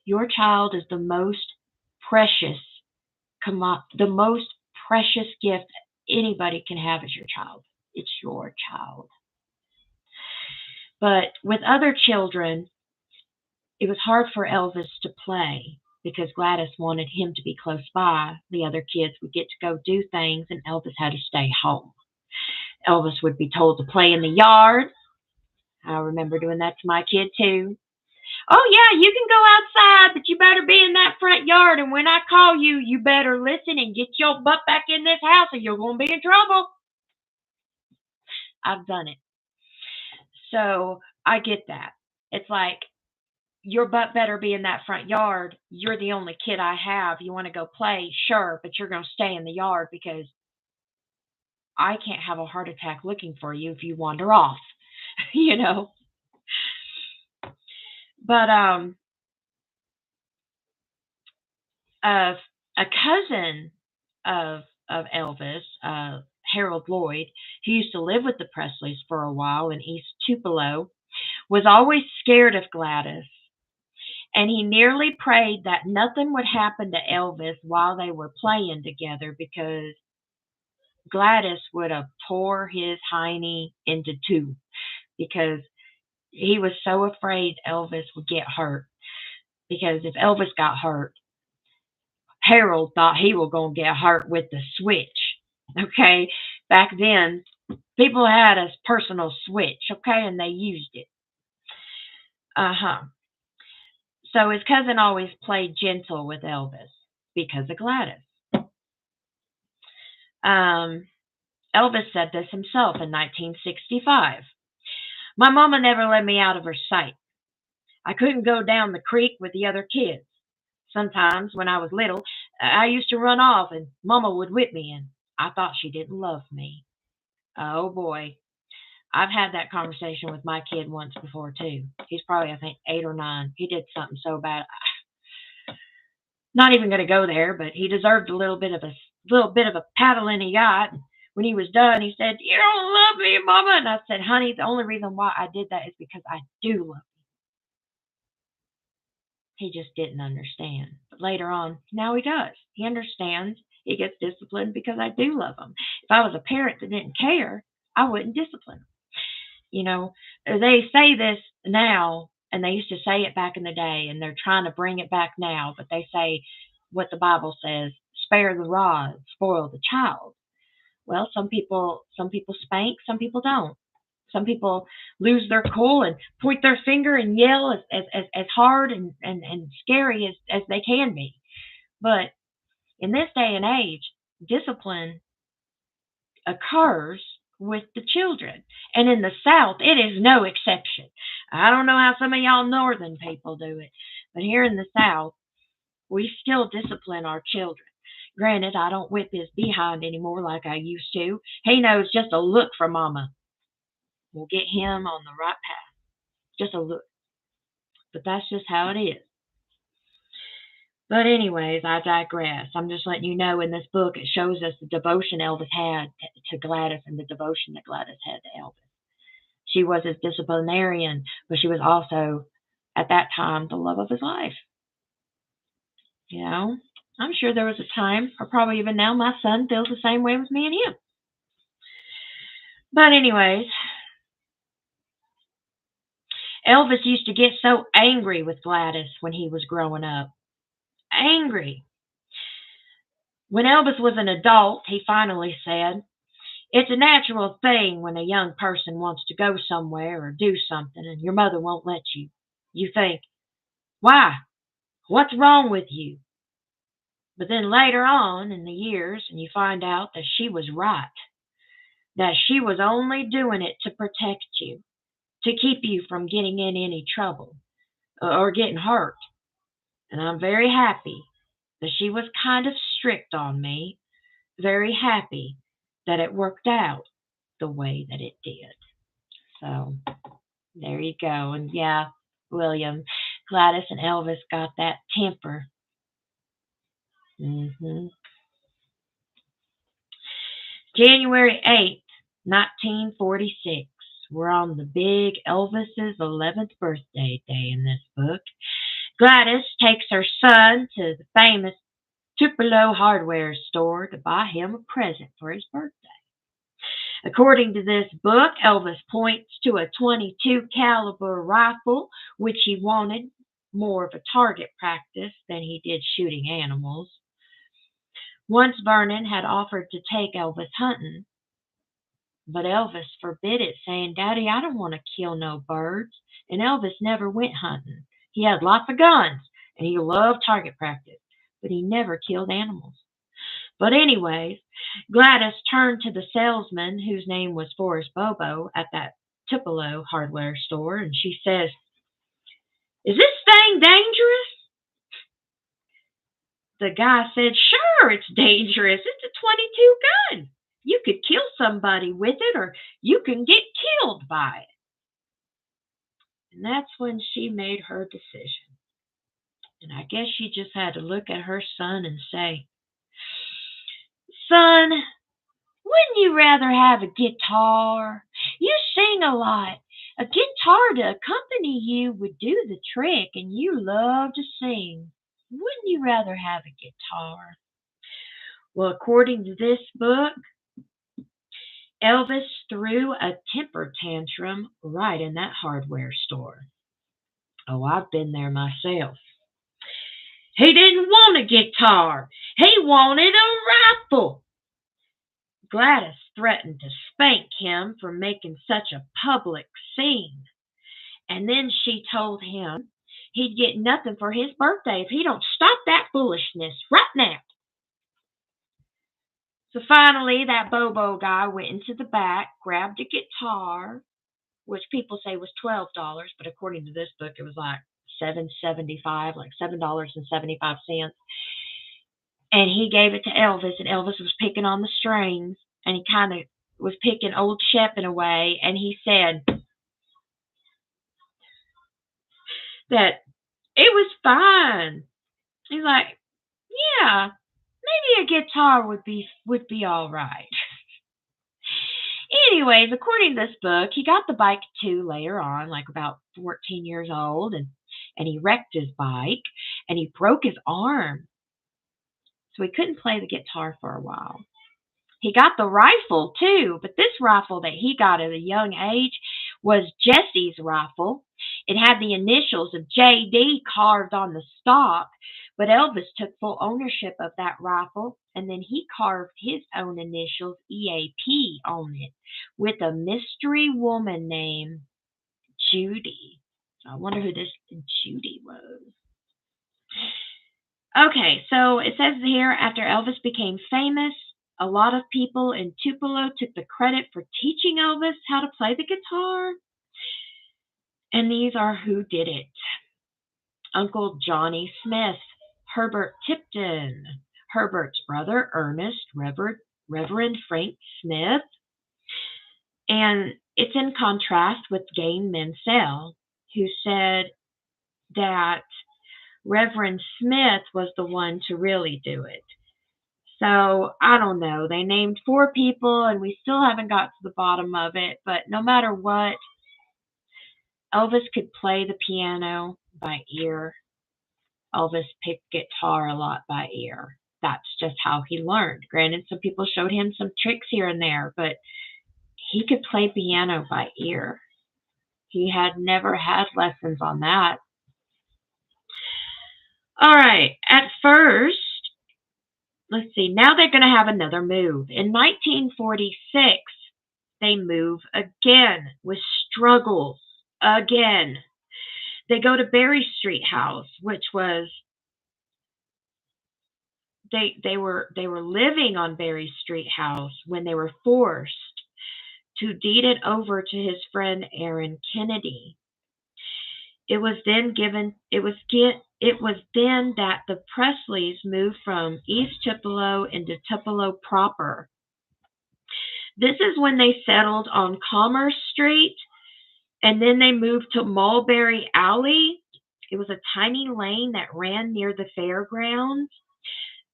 Your child is the most precious, the most precious gift anybody can have is your child. It's your child. But with other children, it was hard for Elvis to play because Gladys wanted him to be close by. The other kids would get to go do things, and Elvis had to stay home. Elvis would be told to play in the yard. I remember doing that to my kid too. "Oh, yeah, you can go outside, but you better be in that front yard. And when I call you, you better listen and get your butt back in this house or you're going to be in trouble." I've done it. So I get that. It's like, your butt better be in that front yard. You're the only kid I have. You want to go play? Sure, but you're going to stay in the yard because I can't have a heart attack looking for you if you wander off, you know? But uh, a cousin of Elvis, Harold Lloyd, who used to live with the Presleys for a while in East Tupelo, was always scared of Gladys, and he nearly prayed that nothing would happen to Elvis while they were playing together because Gladys would have tore his hiney into two because he was so afraid Elvis would get hurt. Because if Elvis got hurt, Harold thought he was going to get hurt with the switch. Okay, back then people had a personal switch. Okay, and they used it. Uh huh. So his cousin always played gentle with Elvis because of Gladys. Um, Elvis said this himself in 1965. "My mama never let me out of her sight. I couldn't go down the creek with the other kids. Sometimes when I was little, I used to run off and mama would whip me, and I thought she didn't love me." Oh boy. I've had that conversation with my kid once before too. He's probably, I think, 8 or 9. He did something so bad. Not even going to go there, but he deserved a little bit of a paddling he got. When he was done, he said, "You don't love me, Mama." And I said, "Honey, the only reason why I did that is because I do love you." He just didn't understand. But later on, now he does. He understands. He gets disciplined because I do love him. If I was a parent that didn't care, I wouldn't discipline him. You know, they say this now, and they used to say it back in the day, and they're trying to bring it back now, but they say what the Bible says, spare the rod, spoil the child. Well, some people spank, some people don't. Some people lose their cool and point their finger and yell as hard and scary as they can be. But in this day and age, discipline occurs with the children. And in the South, it is no exception. I don't know how some of y'all northern people do it, but here in the South, we still discipline our children. Granted, I don't whip his behind anymore like I used to. He knows just a look from Mama will get him on the right path. Just a look. But that's just how it is. But anyways, I digress. I'm just letting you know in this book it shows us the devotion Elvis had to Gladys and the devotion that Gladys had to Elvis. She was his disciplinarian, but she was also, at that time, the love of his life. You know, I'm sure there was a time, or probably even now, my son feels the same way with me and him. But anyways, Elvis used to get so angry with Gladys when he was growing up. Angry. When Elvis was an adult, he finally said, "It's a natural thing when a young person wants to go somewhere or do something and your mother won't let you. You think, why? What's wrong with you?" But then later on in the years, and you find out that she was right, that she was only doing it to protect you, to keep you from getting in any trouble or getting hurt. And I'm very happy that she was kind of strict on me, very happy that it worked out the way that it did. So there you go. And yeah, William, Gladys and Elvis got that temper. January 8th, 1946. We're on the big Elvis's 11th birthday day in this book. Gladys takes her son to the famous Tupelo hardware store to buy him a present for his birthday. According to this book, Elvis points to a .22 caliber rifle, which he wanted more of a target practice than he did shooting animals. Once Vernon had offered to take Elvis hunting, but Elvis forbid it, saying, "Daddy, I don't want to kill no birds." And Elvis never went hunting. He had lots of guns, and he loved target practice, but he never killed animals. But anyways, Gladys turned to the salesman, whose name was Forrest Bobo, at that Tupelo hardware store, and she says, "Is this thing dangerous?" The guy said, "Sure, it's dangerous. It's a .22 gun. You could kill somebody with it, or you can get killed by it." And that's when she made her decision. And I guess she just had to look at her son and say, "Son, wouldn't you rather have a guitar? You sing a lot. A guitar to accompany you would do the trick, and you love to sing. Wouldn't you rather have a guitar?" Well, according to this book, Elvis threw a temper tantrum right in that hardware store. Oh, I've been there myself. He didn't want a guitar. He wanted a rifle. Gladys threatened to spank him for making such a public scene. And then she told him he'd get nothing for his birthday if he don't stop that foolishness right now. So finally, that Bobo guy went into the back, grabbed a guitar, which people say was $12, but according to this book, it was like $7.75, like $7.75. And he gave it to Elvis, and Elvis was picking on the strings, and he kind of was picking old Shep in a way, and he said that it was fine. He's like, "Yeah, maybe a guitar would be all right." Anyways, according to this book, he got the bike too later on, like about 14 years old, and he wrecked his bike, and he broke his arm. So he couldn't play the guitar for a while. He got the rifle too, but this rifle that he got at a young age was Jesse's rifle. It had the initials of JD carved on the stock, but Elvis took full ownership of that rifle, and then he carved his own initials, EAP, on it with a mystery woman named Judy. So I wonder who this Judy was. Okay, so it says here after Elvis became famous, A lot of people in Tupelo took the credit for teaching Elvis how to play the guitar. And these are who did it. Uncle Johnny Smith, Herbert Tipton, Herbert's brother Ernest, Reverend Frank Smith, and it's in contrast with Gain Mansell, who said that Reverend Smith was the one to really do it. So, I don't know. They named 4 people, and we still haven't got to the bottom of it, but no matter what, Elvis could play the piano by ear. Elvis picked guitar a lot by ear. That's just how he learned. Granted, some people showed him some tricks here and there, but he could play piano by ear. He had never had lessons on that. All right, at first, let's see, now they're going to have another move. In 1946, they move again with struggles again. They go to Berry Street House, which was they were living on Berry Street House when they were forced to deed it over to his friend Aaron Kennedy. It was then that the Presleys moved from East Tupelo into Tupelo proper. This is when they settled on Commerce Street, and then they moved to Mulberry Alley. It was a tiny lane that ran near the fairgrounds,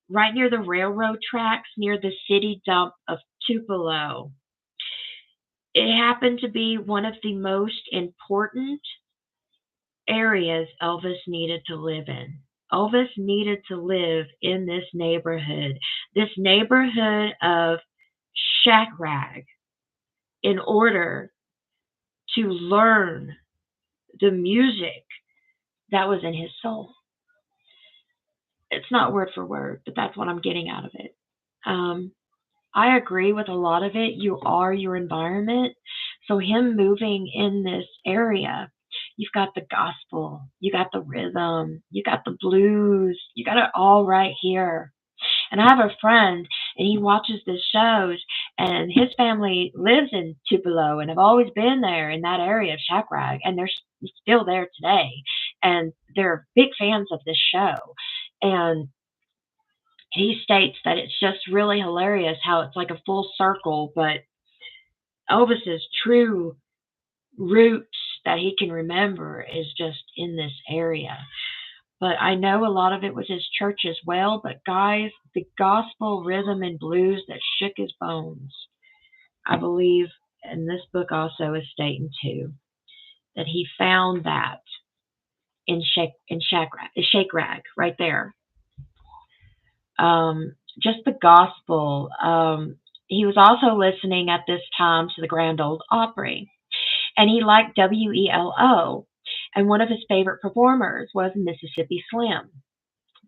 right near the railroad tracks, near the city dump of Tupelo. It happened to be one of the most important areas Elvis needed to live in. Elvis needed to live in this neighborhood of shack rag, in order to learn the music that was in his soul. It's not word for word, but that's what I'm getting out of it. I agree with a lot of it. You are your environment. So him moving in this area, you've got the gospel, you got the rhythm, you got the blues, you got it all right here. And I have a friend, and he watches the shows, and his family lives in Tupelo, and have always been there in that area of Shakrag, and they're still there today. And they're big fans of this show. And he states that it's just really hilarious how it's like a full circle, but Elvis's true roots that he can remember is just in this area. But I know a lot of it was his church as well. But guys, the gospel rhythm and blues that shook his bones, I believe, and this book also is stating too, that he found that in Shake Rag right there. Just the gospel. He was also listening at this time to the Grand Ole Opry, and he liked WELO, and one of his favorite performers was Mississippi Slim.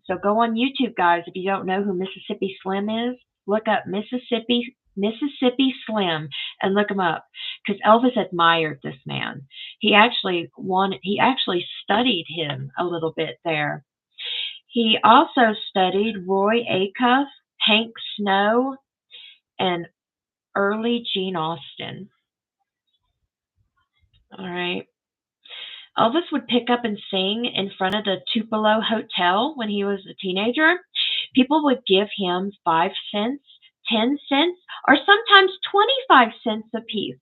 So go on YouTube, guys. If you don't know who Mississippi Slim is, look up Mississippi Slim and look him up, because Elvis admired this man. He actually studied him a little bit there. He also studied Roy Acuff, Hank Snow, and early Gene Austin. All right. Elvis would pick up and sing in front of the Tupelo Hotel when he was a teenager. People would give him 5 cents, 10 cents, or sometimes 25 cents apiece.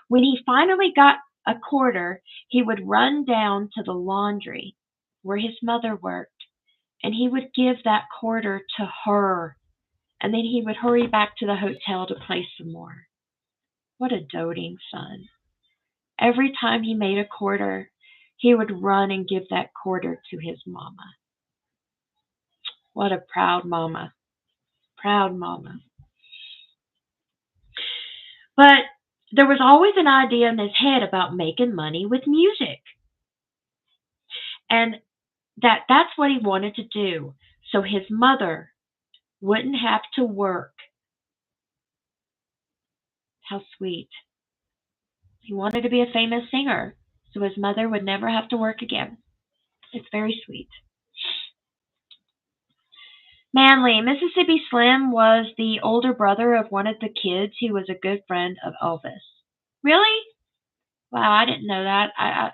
When he finally got a quarter, he would run down to the laundry where his mother worked, and he would give that quarter to her, and then he would hurry back to the hotel to play some more. What a doting son. Every time he made a quarter, he would run and give that quarter to his mama. What a proud mama. Proud mama. But there was always an idea in his head about making money with music. And that's what he wanted to do, so his mother wouldn't have to work. How sweet. He wanted to be a famous singer, so his mother would never have to work again. It's very sweet. Manly, Mississippi Slim was the older brother of one of the kids who was a good friend of Elvis. Really? Wow, I didn't know that.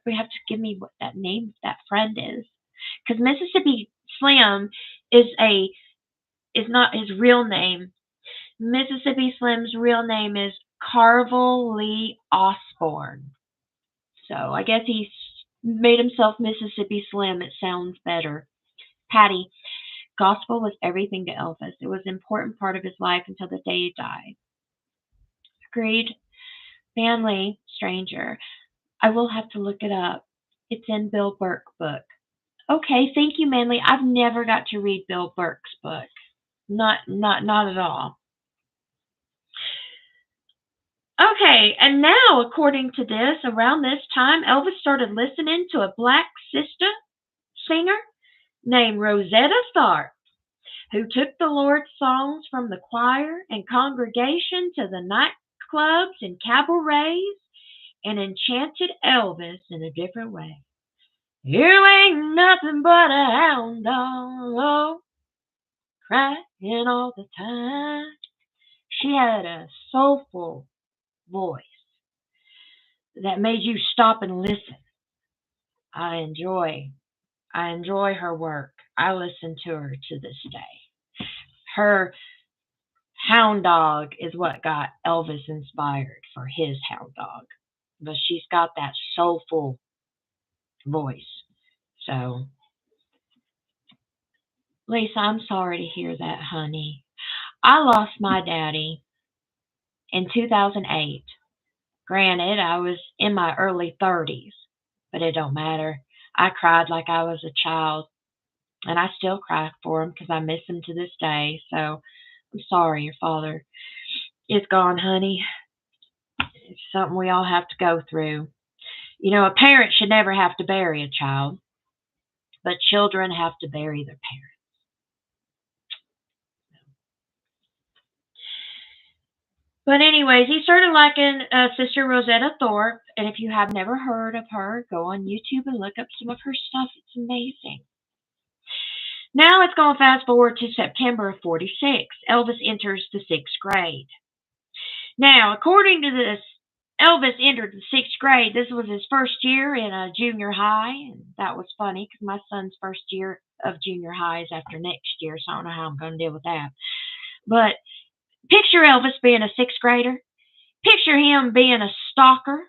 We have to give me what that name that friend is, because Mississippi Slim is a is not his real name. Mississippi Slim's real name is Carvel Lee Osborne. So I guess he's made himself Mississippi Slim. It sounds better. Patty, gospel was everything to Elvis. It was an important part of his life until the day he died. Agreed. Manly, stranger. I will have to look it up. It's in Bill Burke's book. Okay, thank you, Manly. I've never got to read Bill Burke's book. Not at all. Okay, and now, according to this, around this time, Elvis started listening to a black sister singer named Rosetta Tharpe, who took the Lord's songs from the choir and congregation to the nightclubs and cabarets and enchanted Elvis in a different way. You ain't nothing but a hound dog, crying all the time. She had a soulful voice that made you stop and listen. I enjoy I enjoy her work. I listen to her to this day. Her hound dog is what got Elvis inspired for his hound dog. But she's got that soulful voice. So, Lisa, I'm sorry to hear that, honey. I lost my daddy in 2008. Granted, I was in my early 30s, but it don't matter. I cried like I was a child, and I still cry for him because I miss him to this day. So I'm sorry your father is gone, honey. It's something we all have to go through. You know, a parent should never have to bury a child, but children have to bury their parents. But anyways, he started liking Sister Rosetta Thorpe, and if you have never heard of her, go on YouTube and look up some of her stuff. It's amazing. Now let's go fast forward to September of 46. Elvis enters the sixth grade. Now, according to this, Elvis entered the sixth grade. This was his first year in a junior high, and that was funny because my son's first year of junior high is after next year, so I don't know how I'm going to deal with that. But picture Elvis being a sixth grader. Picture him being a stalker.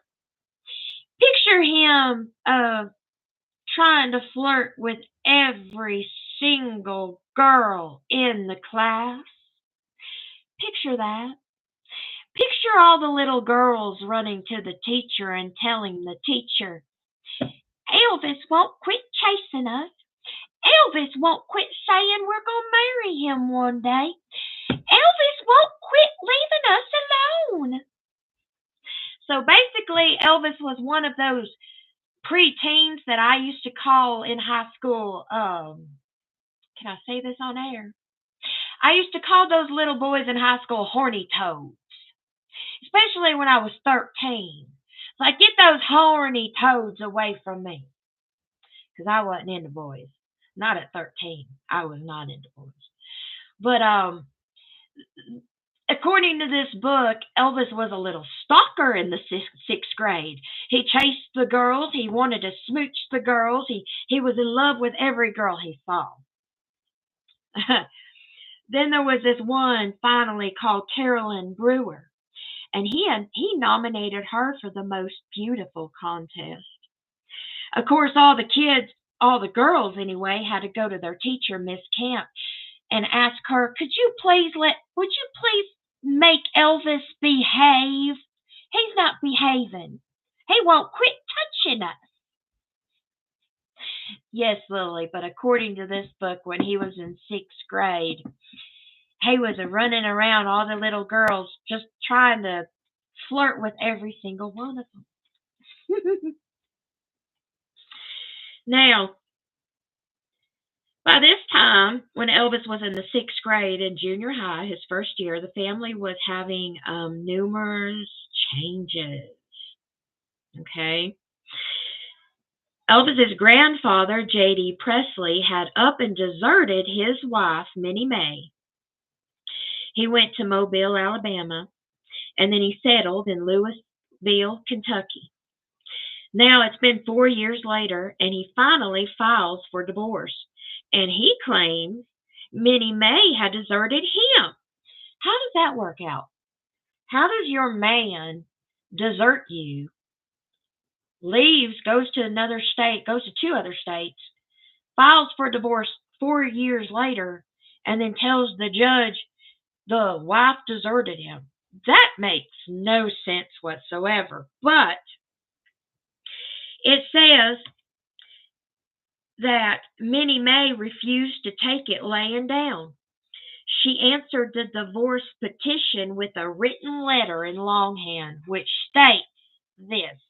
Picture him trying to flirt with every single girl in the class. Picture that. Picture all the little girls running to the teacher and telling the teacher, Elvis won't quit chasing us. Elvis won't quit saying we're going to marry him one day. Elvis won't quit leaving us alone. So basically, Elvis was one of those preteens that I used to call in high school, can I say this on air? I used to call those little boys in high school horny toads, especially when I was 13. Like, get those horny toads away from me. Because I wasn't into boys. Not at 13. I was not into boys. But according to this book, Elvis was a little stalker in the sixth grade. He chased the girls. He wanted to smooch the girls. He was in love with every girl he saw. Then there was this one finally called Carolyn Brewer, and he nominated her for the most beautiful contest. Of course, all the girls anyway, had to go to their teacher, Miss Camp, and ask her, would you please make Elvis behave? He's not behaving. He won't quit touching us. Yes, Lily, but according to this book, when he was in sixth grade, he was running around all the little girls just trying to flirt with every single one of them. Now, by this time, when Elvis was in the sixth grade in junior high, his first year, the family was having numerous changes. Okay? Elvis's grandfather, J.D. Presley, had up and deserted his wife, Minnie Mae. He went to Mobile, Alabama, and then he settled in Louisville, Kentucky. Now it's been 4 years later, and he finally files for divorce. And he claims Minnie Mae had deserted him. How does that work out? How does your man desert you, leaves, goes to another state, goes to two other states, files for divorce 4 years later, and then tells the judge the wife deserted him? That makes no sense whatsoever. But it says that Minnie Mae refused to take it laying down. She answered the divorce petition with a written letter in longhand, which states this: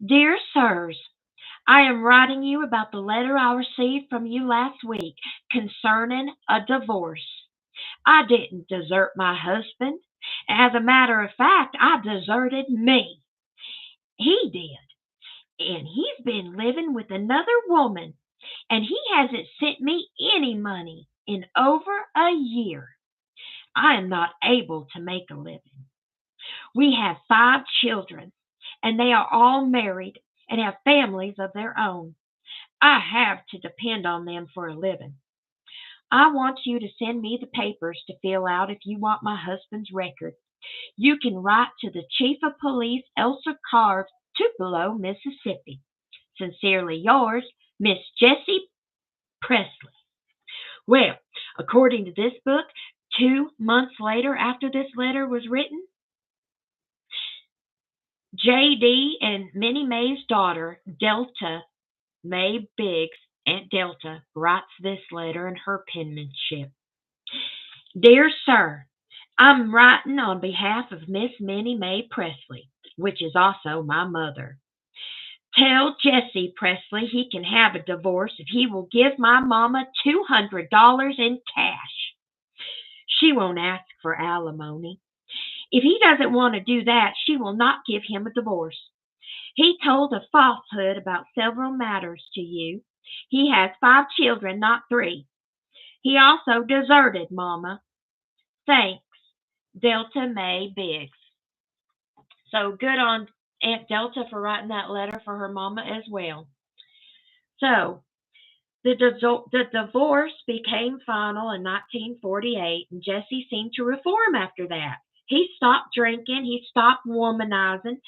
Dear Sirs, I am writing you about the letter I received from you last week concerning a divorce. I didn't desert my husband. As a matter of fact, I deserted me. He did. And he's been living with another woman, and he hasn't sent me any money in over a year. I am not able to make a living. We have 5 children, and they are all married and have families of their own. I have to depend on them for a living. I want you to send me the papers to fill out if you want my husband's record. You can write to the Chief of Police, Elsa Carve, Tupelo, Mississippi. Sincerely yours, Miss Jessie Presley. Well, according to this book, 2 months later after this letter was written, J.D. and Minnie Mae's daughter, Delta Mae Biggs, Aunt Delta, writes this letter in her penmanship. Dear Sir, I'm writing on behalf of Miss Minnie Mae Presley, which is also my mother. Tell Jesse Presley he can have a divorce if he will give my mama $200 in cash. She won't ask for alimony. If he doesn't want to do that, she will not give him a divorce. He told a falsehood about several matters to you. He has 5 children, not 3. He also deserted Mama. Thanks, Delta Mae Biggs. So good on Aunt Delta for writing that letter for her mama as well. So the divorce became final in 1948, and Jesse seemed to reform after that. He stopped drinking. He stopped womanizing.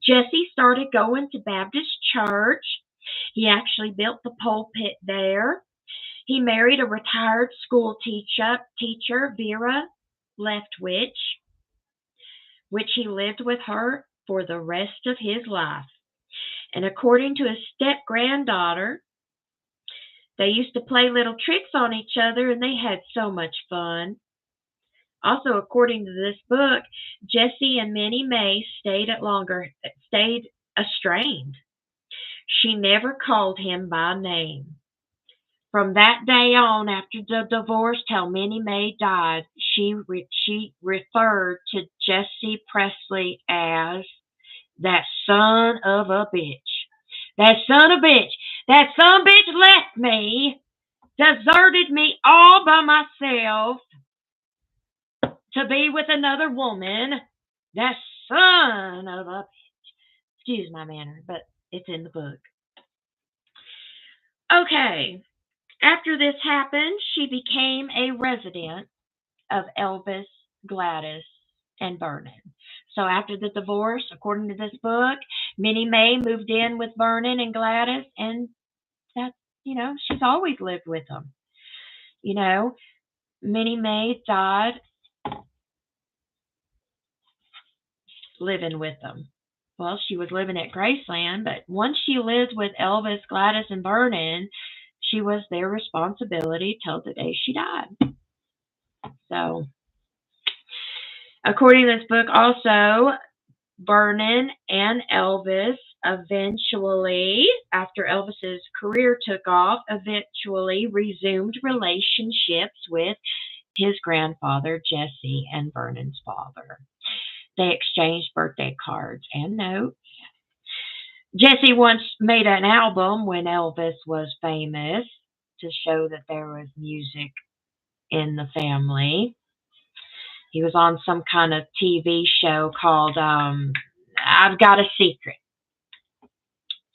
Jesse started going to Baptist church. He actually built the pulpit there. He married a retired school teacher, Vera Leftwich, which he lived with her for the rest of his life. And according to his step granddaughter, they used to play little tricks on each other, and they had so much fun. Also, according to this book, Jessie and Minnie Mae stayed estranged. She never called him by name. From that day on, after the divorce till Minnie Mae died, she referred to Jesse Presley as that son of a bitch. That son of a bitch. That son of a bitch left me, deserted me all by myself to be with another woman. That son of a bitch. Excuse my manner, but it's in the book. Okay. After this happened, she became a resident of Elvis, Gladys, and Vernon. So after the divorce, according to this book, Minnie Mae moved in with Vernon and Gladys, and that's, she's always lived with them. Minnie Mae died living with them. Well, she was living at Graceland, but once she lived with Elvis, Gladys, and Vernon, she was their responsibility till the day she died. So, according to this book, also, Vernon and Elvis eventually, after Elvis's career took off, eventually resumed relationships with his grandfather, Jesse, and Vernon's father. They exchanged birthday cards and notes. Jesse once made an album when Elvis was famous to show that there was music in the family. He was on some kind of TV show called I've Got a Secret.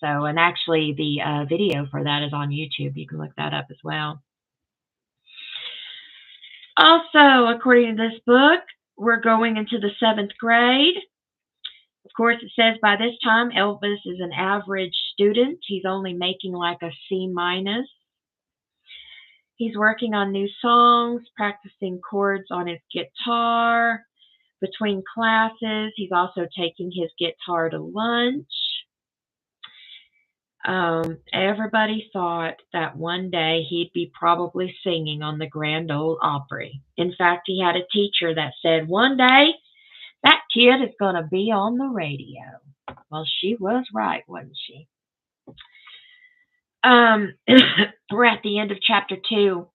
So, and actually, the video for that is on YouTube. You can look that up as well. Also, according to this book, we're going into the 7th grade. Of course, it says by this time Elvis is an average student. He's only making like a C minus. He's working on new songs, practicing chords on his guitar. Between classes, he's also taking his guitar to lunch. Everybody thought that one day he'd be probably singing on the Grand Ole Opry. In fact, he had a teacher that said one day that kid is going to be on the radio. Well, she was right, wasn't she? We're at the end of chapter 2.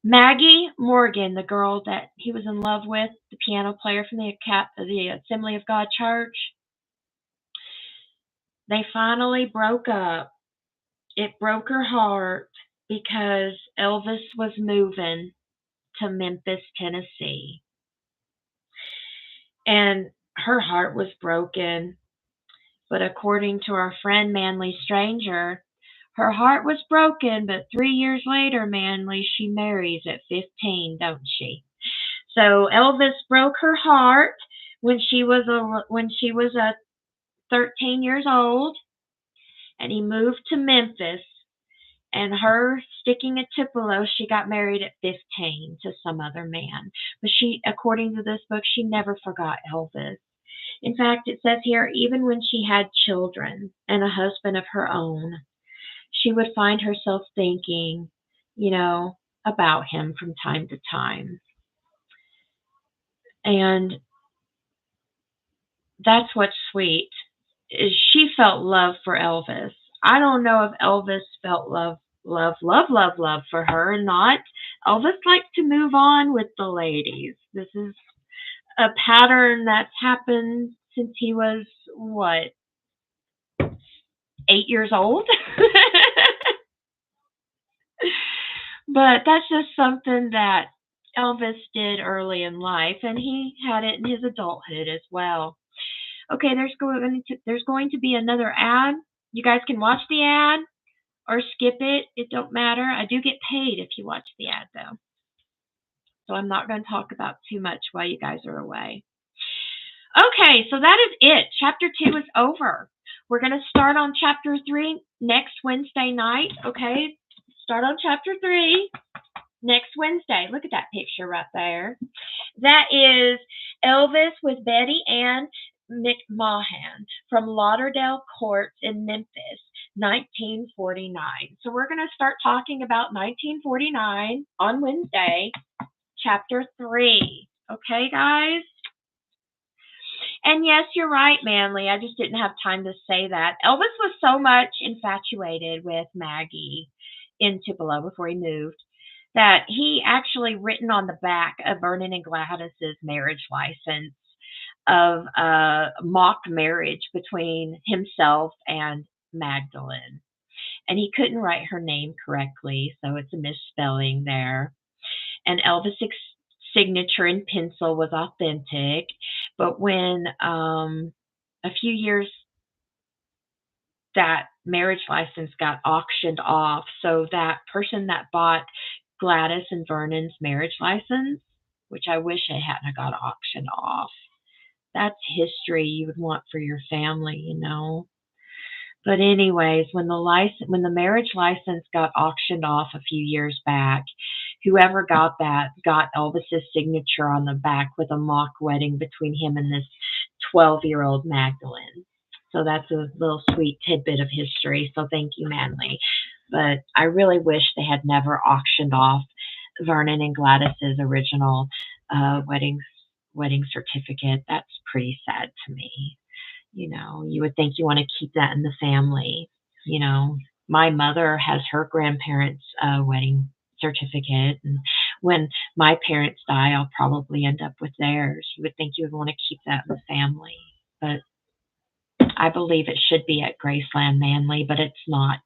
Maggie Morgan, the girl that he was in love with, the piano player from the Assembly of God Church, they finally broke up. It broke her heart because Elvis was moving to Memphis, Tennessee. And her heart was broken. But according to our friend Manly Stranger, her heart was broken, but 3 years later, Manly, she marries at 15, don't she? So Elvis broke her heart when she was 13 years old, and he moved to Memphis. And her sticking at Tupelo, she got married at 15 to some other man. But she, according to this book, she never forgot Elvis. In fact, it says here, even when she had children and a husband of her own, she would find herself thinking, about him from time to time. And that's what's sweet, is she felt love for Elvis. I don't know if Elvis felt love for her or not. Elvis likes to move on with the ladies. This is a pattern that's happened since he was, 8 years old? But that's just something that Elvis did early in life, and he had it in his adulthood as well. Okay, there's going to be another ad. You guys can watch the ad or skip it. It don't matter. I do get paid if you watch the ad, though. So I'm not going to talk about too much while you guys are away. Okay, so that is it. Chapter 2 is over. We're going to start on chapter 3 next Wednesday night. Okay, start on chapter 3 next Wednesday. Look at that picture right there. That is Elvis with Betty Ann McMahon from Lauderdale Courts in Memphis, 1949. So we're going to start talking about 1949 on Wednesday, chapter 3. Okay, guys? And yes, you're right, Manly. I just didn't have time to say that. Elvis was so much infatuated with Maggie in Tupelo before he moved that he actually written on the back of Vernon and Gladys's marriage license of a mock marriage between himself and Magdalene. And he couldn't write her name correctly, so it's a misspelling there. And Elvis' signature in pencil was authentic. But when a few years that marriage license got auctioned off, so that person that bought Gladys and Vernon's marriage license, which I wish it hadn't got auctioned off. That's history you would want for your family, But anyways, when the marriage license got auctioned off a few years back, whoever got that got Elvis's signature on the back with a mock wedding between him and this 12-year-old Magdalene. So that's a little sweet tidbit of history. So thank you, Manly. But I really wish they had never auctioned off Vernon and Gladys's original wedding certificate. That's pretty sad to me. You would think you want to keep that in the family. My mother has her grandparents' wedding certificate, and when my parents die, I'll probably end up with theirs. You would think you would want to keep that in the family, but I believe it should be at Graceland Manly, but it's not.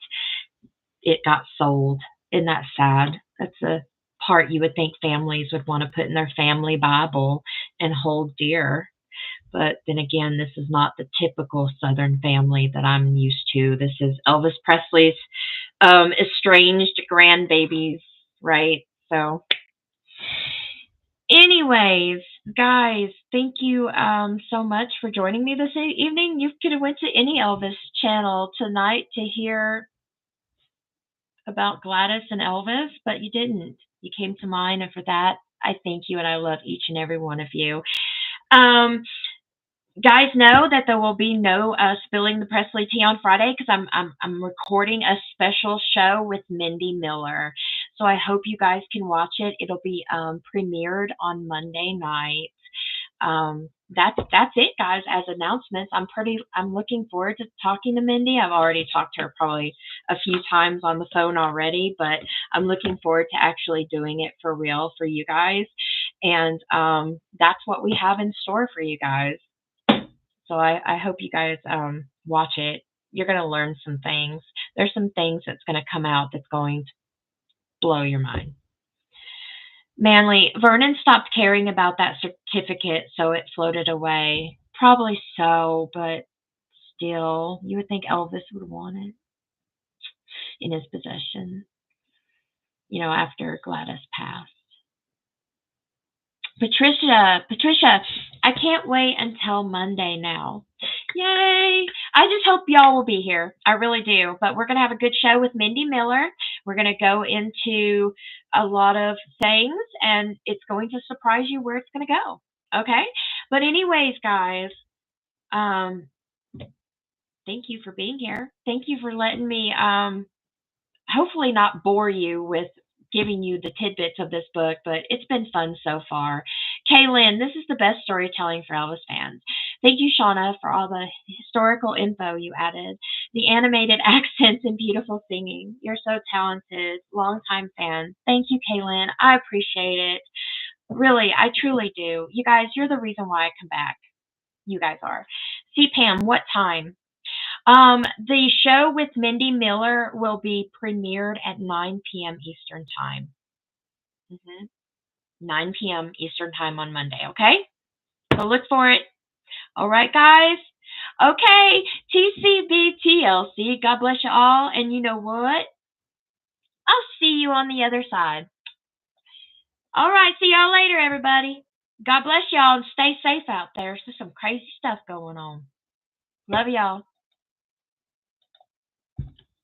It got sold. Isn't that sad? That's a part you would think families would want to put in their family Bible and hold dear. But then again, this is not the typical Southern family that I'm used to. This is Elvis Presley's estranged grandbabies, right? So, anyways, guys, thank you so much for joining me this evening. You could have went to any Elvis channel tonight to hear about Gladys and Elvis, but you didn't. You came to mine, and for that, I thank you, and I love each and every one of you. Um, guys, know that there will be no spilling the Presley tea on Friday because I'm recording a special show with Mindy Miller. So I hope you guys can watch it. It'll be premiered on Monday night. That's it, guys. As announcements, I'm looking forward to talking to Mindy. I've already talked to her probably a few times on the phone already, but I'm looking forward to actually doing it for real for you guys. And that's what we have in store for you guys. So I hope you guys watch it. You're going to learn some things. There's some things that's going to come out that's going to blow your mind. Manly, Vernon stopped caring about that certificate, so it floated away. Probably so, but still, you would think Elvis would want it in his possession, after Gladys passed. Patricia, I can't wait until Monday now. Yay! I just hope y'all will be here. I really do. But we're going to have a good show with Mindy Miller. We're going to go into a lot of things, and it's going to surprise you where it's going to go. Okay? But anyways, guys, thank you for being here. Thank you for letting me hopefully not bore you with giving you the tidbits of this book, but it's been fun so far. Kaylin, this is the best storytelling for Elvis fans. Thank you, Shauna, for all the historical info you added, the animated accents and beautiful singing. You're so talented. Longtime fan. Thank you, Kaylin. I appreciate it. Really, I truly do. You guys, you're the reason why I come back. You guys are. See, Pam, what time? The show with Mindy Miller will be premiered at 9 p.m. Eastern Time. 9 p.m. Eastern Time on Monday, okay? So look for it. All right, guys? Okay, TCBTLC. God bless you all. And you know what? I'll see you on the other side. All right, see y'all later, everybody. God bless y'all and stay safe out there. There's some crazy stuff going on. Love y'all.